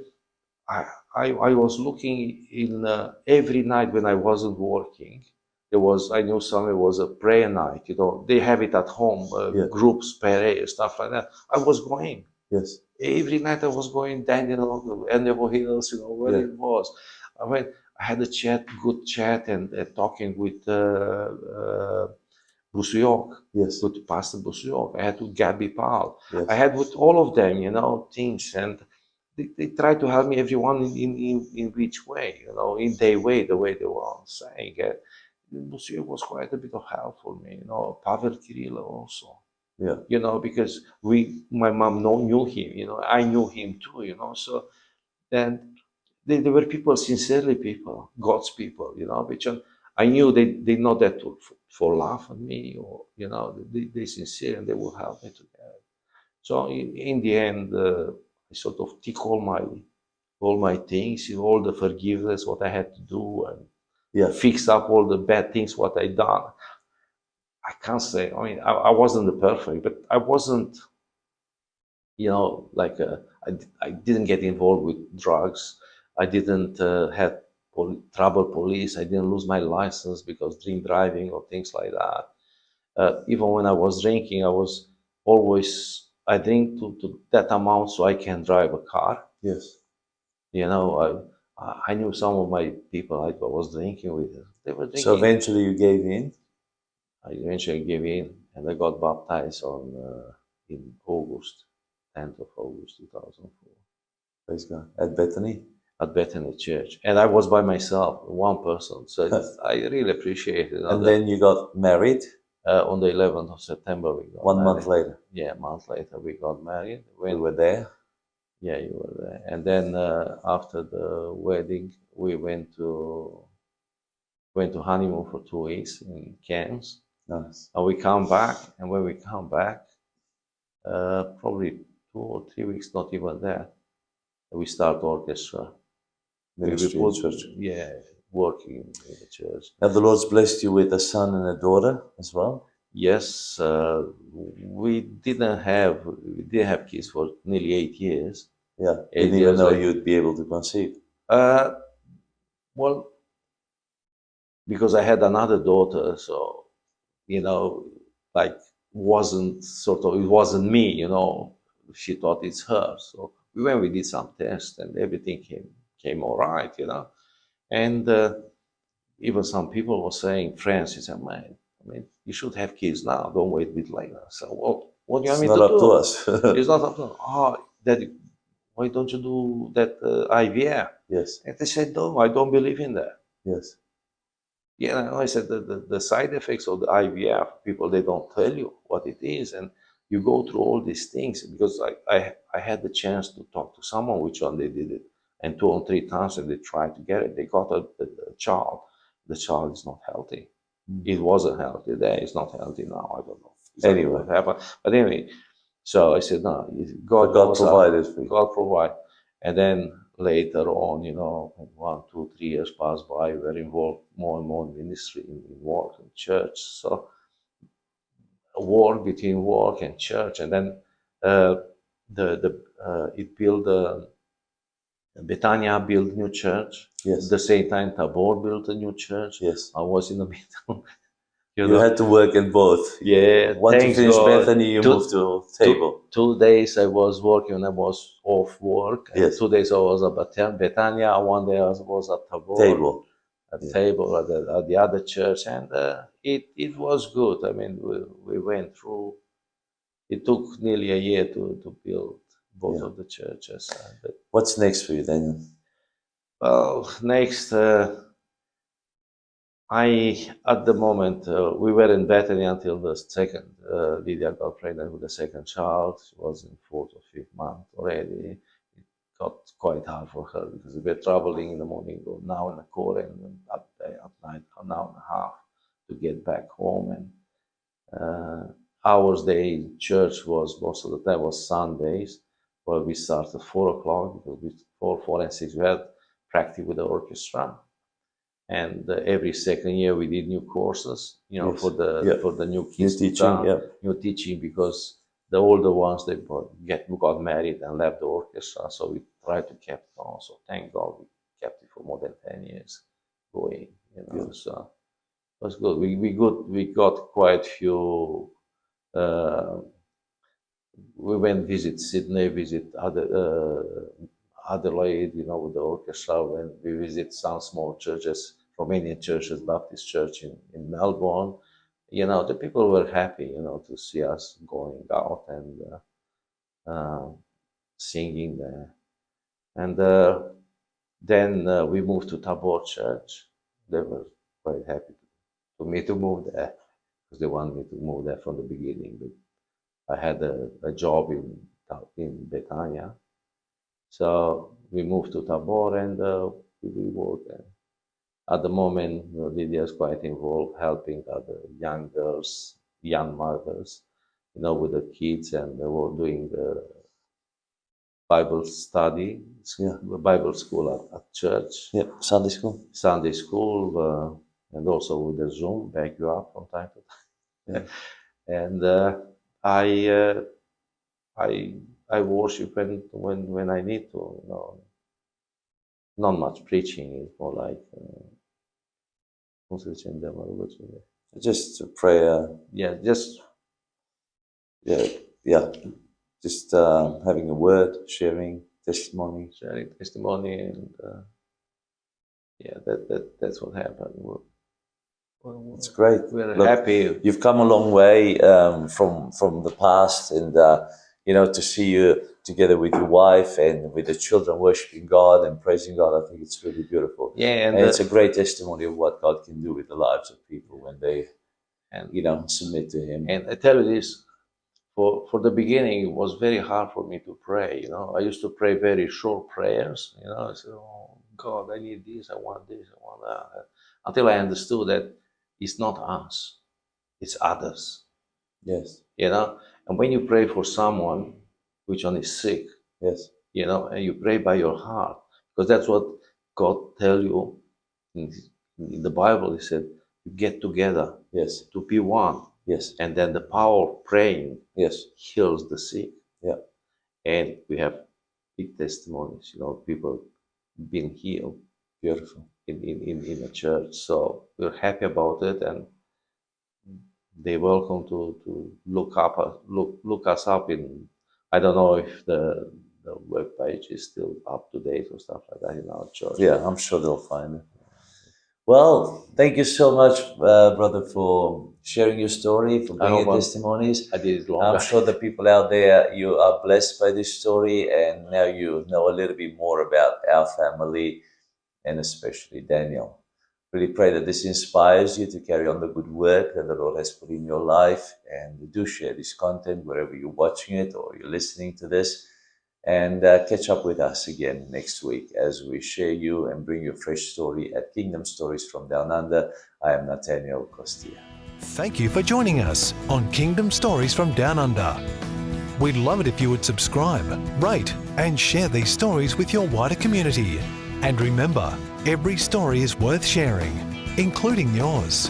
I was looking in every night when I wasn't working. I knew somewhere was a prayer night. You know, they have it at home, groups, prayer, stuff like that. I was going. Yes. Every night I was going down, you know, Endeavor Hills, you know, where it was. I had a good chat, and talking with Busuyok, yes, with Pastor Busuyok. I had with Gabby Powell. Yes. I had with all of them, you know, things, and they tried to help me, everyone in which way, you know, in their way, the way they were saying it. Busuyok was quite a bit of help for me, you know, Pavel Kirillov also. Yeah. You know, because my mom knew him, you know, I knew him too, you know. So then they were people, sincerely people, God's people, you know, which I knew they not that for laugh at me, or, you know, they sincere, and they will help me to get it. So in the end, I sort of took all my things, all the forgiveness, what I had to do, and Yeah. fix up all the bad things what I done. I can't say. I mean, I wasn't the perfect, but I wasn't, you know, like I didn't get involved with drugs. I didn't have trouble police. I didn't lose my license because drink driving or things like that. Even when I was drinking, I was always, I drink to that amount so I can drive a car. Yes. You know, I knew some of my people I was drinking with. They were So drinking. eventually you gave in? I eventually gave in, and I got baptized in August, 10th of August 2004, Praise God. At Bethany? at Bethany Church. And I was by myself, one person. So I really appreciate it. You know, And then you got married on the 11th of September, we got 1 married. month later. Yeah, a month later, we got married. We were there. Yeah, you were there. And then after the wedding, we went to honeymoon for 2 weeks in Cairns. Nice. And we come back, and when we come back, probably 2 or 3 weeks, not even there, we start orchestra. Ministry in church. Yeah, working in the church. Now the Lord's blessed you with a son and a daughter as well. Yes, we didn't have kids for nearly 8 years. Yeah. 8 Didn't even years know later. you'd be able to conceive. Well, because I had another daughter, so, you know, like, it wasn't me, you know. She thought it's her. So when we did some tests, and everything came all right, you know. And even some people were saying, friends, he said, man, I mean, you should have kids now, don't wait a bit later. So what do you want me It's to not do? up to us. It's not up to us. Oh, Daddy, why don't you do that IVF? Yes. And they said, no, I don't believe in that. Yes. Yeah, I said the side effects of the IVF, people, they don't tell you what it is. And you go through all these things, because I had the chance to talk to someone which one they did it. And 2 or 3 times and they tried to get it. They got a child. The child is not healthy. It wasn't healthy then. It's not healthy now. I don't know. Exactly Anyway. what happened. But anyway, so I said, no, God provided for you. God provide. And then later on, you know, 1, 2, 3 years passed by, we were involved more and more in ministry, in work, in church. So a war between work and church. And then it built, Betania built new church. Yes. At the same time, Tabor built a new church. Yes. I was in the middle. You had to work in both. Yeah. Once you finished God. Bethany, you moved to Table. 2 days I was working when I was off work. And Yes. 2 days I was at Betania. 1 day I was at Tabor. Table. At Table at the other church, and it was good. I mean, we went through. It took nearly a year to build both of the churches. But, What's next for you, Daniel? well, next, at the moment, we were in Bethany until the second. Lydia got pregnant with the second child. She was in 4th or 5th month already. It got quite hard for her because we were traveling in the morning, go now in the car, and at night, an hour and a half to get back home. And our day in church was, most of the time, was Sundays, where we start at 4 o'clock, because we 4 and 6 we had practice with the orchestra. And every second year we did new courses, you know, for the new kids. New teaching, because the older ones, they got married and left the orchestra, so we tried to keep it on. So thank God we kept it for more than 10 years going, you know. So it was good. We got quite few. We went visit Sydney, visit Adelaide, you know, with the orchestra. When we visit some small churches, Romanian churches, Baptist church in Melbourne, you know, the people were happy, you know, to see us going out and singing there. And then we moved to Tabor Church. They were quite happy for me to move there, because they wanted me to move there from the beginning. But I had a job in Betania. So we moved to Tabor and we work. At the moment, Lydia is quite involved, helping other young girls, young mothers, with the kids, and they were doing Bible study, Bible school at church. Yeah, Sunday school. Sunday school, and also with the Zoom, back you up from time to time. Yeah. And I worship when I need to, not much preaching. It's more like just a prayer. Yeah, Just having a word, sharing testimony, and that's what happened. It's great. We're happy. You've come a long way from the past, and to see you together with your wife and with the children worshiping God and praising God. I think it's really beautiful. Yeah, and it's a great testimony of what God can do with the lives of people when they, submit to Him. And I tell you this, for the beginning, it was very hard for me to pray. I used to pray very short prayers. I said, "Oh God, I need this, I want this, I want that," until I understood that it's not us, it's others. Yes. And when you pray for someone which one is sick, yes, and you pray by your heart, because that's what God tell you in the Bible. He said, you get together, yes, to be one, yes, and then the power of praying, yes, heals the sick. Yeah, and we have big testimonies, people being healed. Beautiful. In a church, so we're happy about it, and they're welcome to look us up in. I don't know if the web page is still up to date or stuff like that in our church. Yeah, I'm sure they'll find it. Well, thank you so much, brother, for sharing your story, for bringing testimonies. I did it long. I'm sure the people out there, you are blessed by this story, and now you know a little bit more about our family, and especially Daniel. Really pray that this inspires you to carry on the good work that the Lord has put in your life, and do share this content wherever you're watching it or you're listening to this, and catch up with us again next week as we share you and bring you a fresh story at Kingdom Stories from Down Under. I am Natanael Costea. Thank you for joining us on Kingdom Stories from Down Under. We'd love it if you would subscribe, rate, and share these stories with your wider community. And remember, every story is worth sharing, including yours.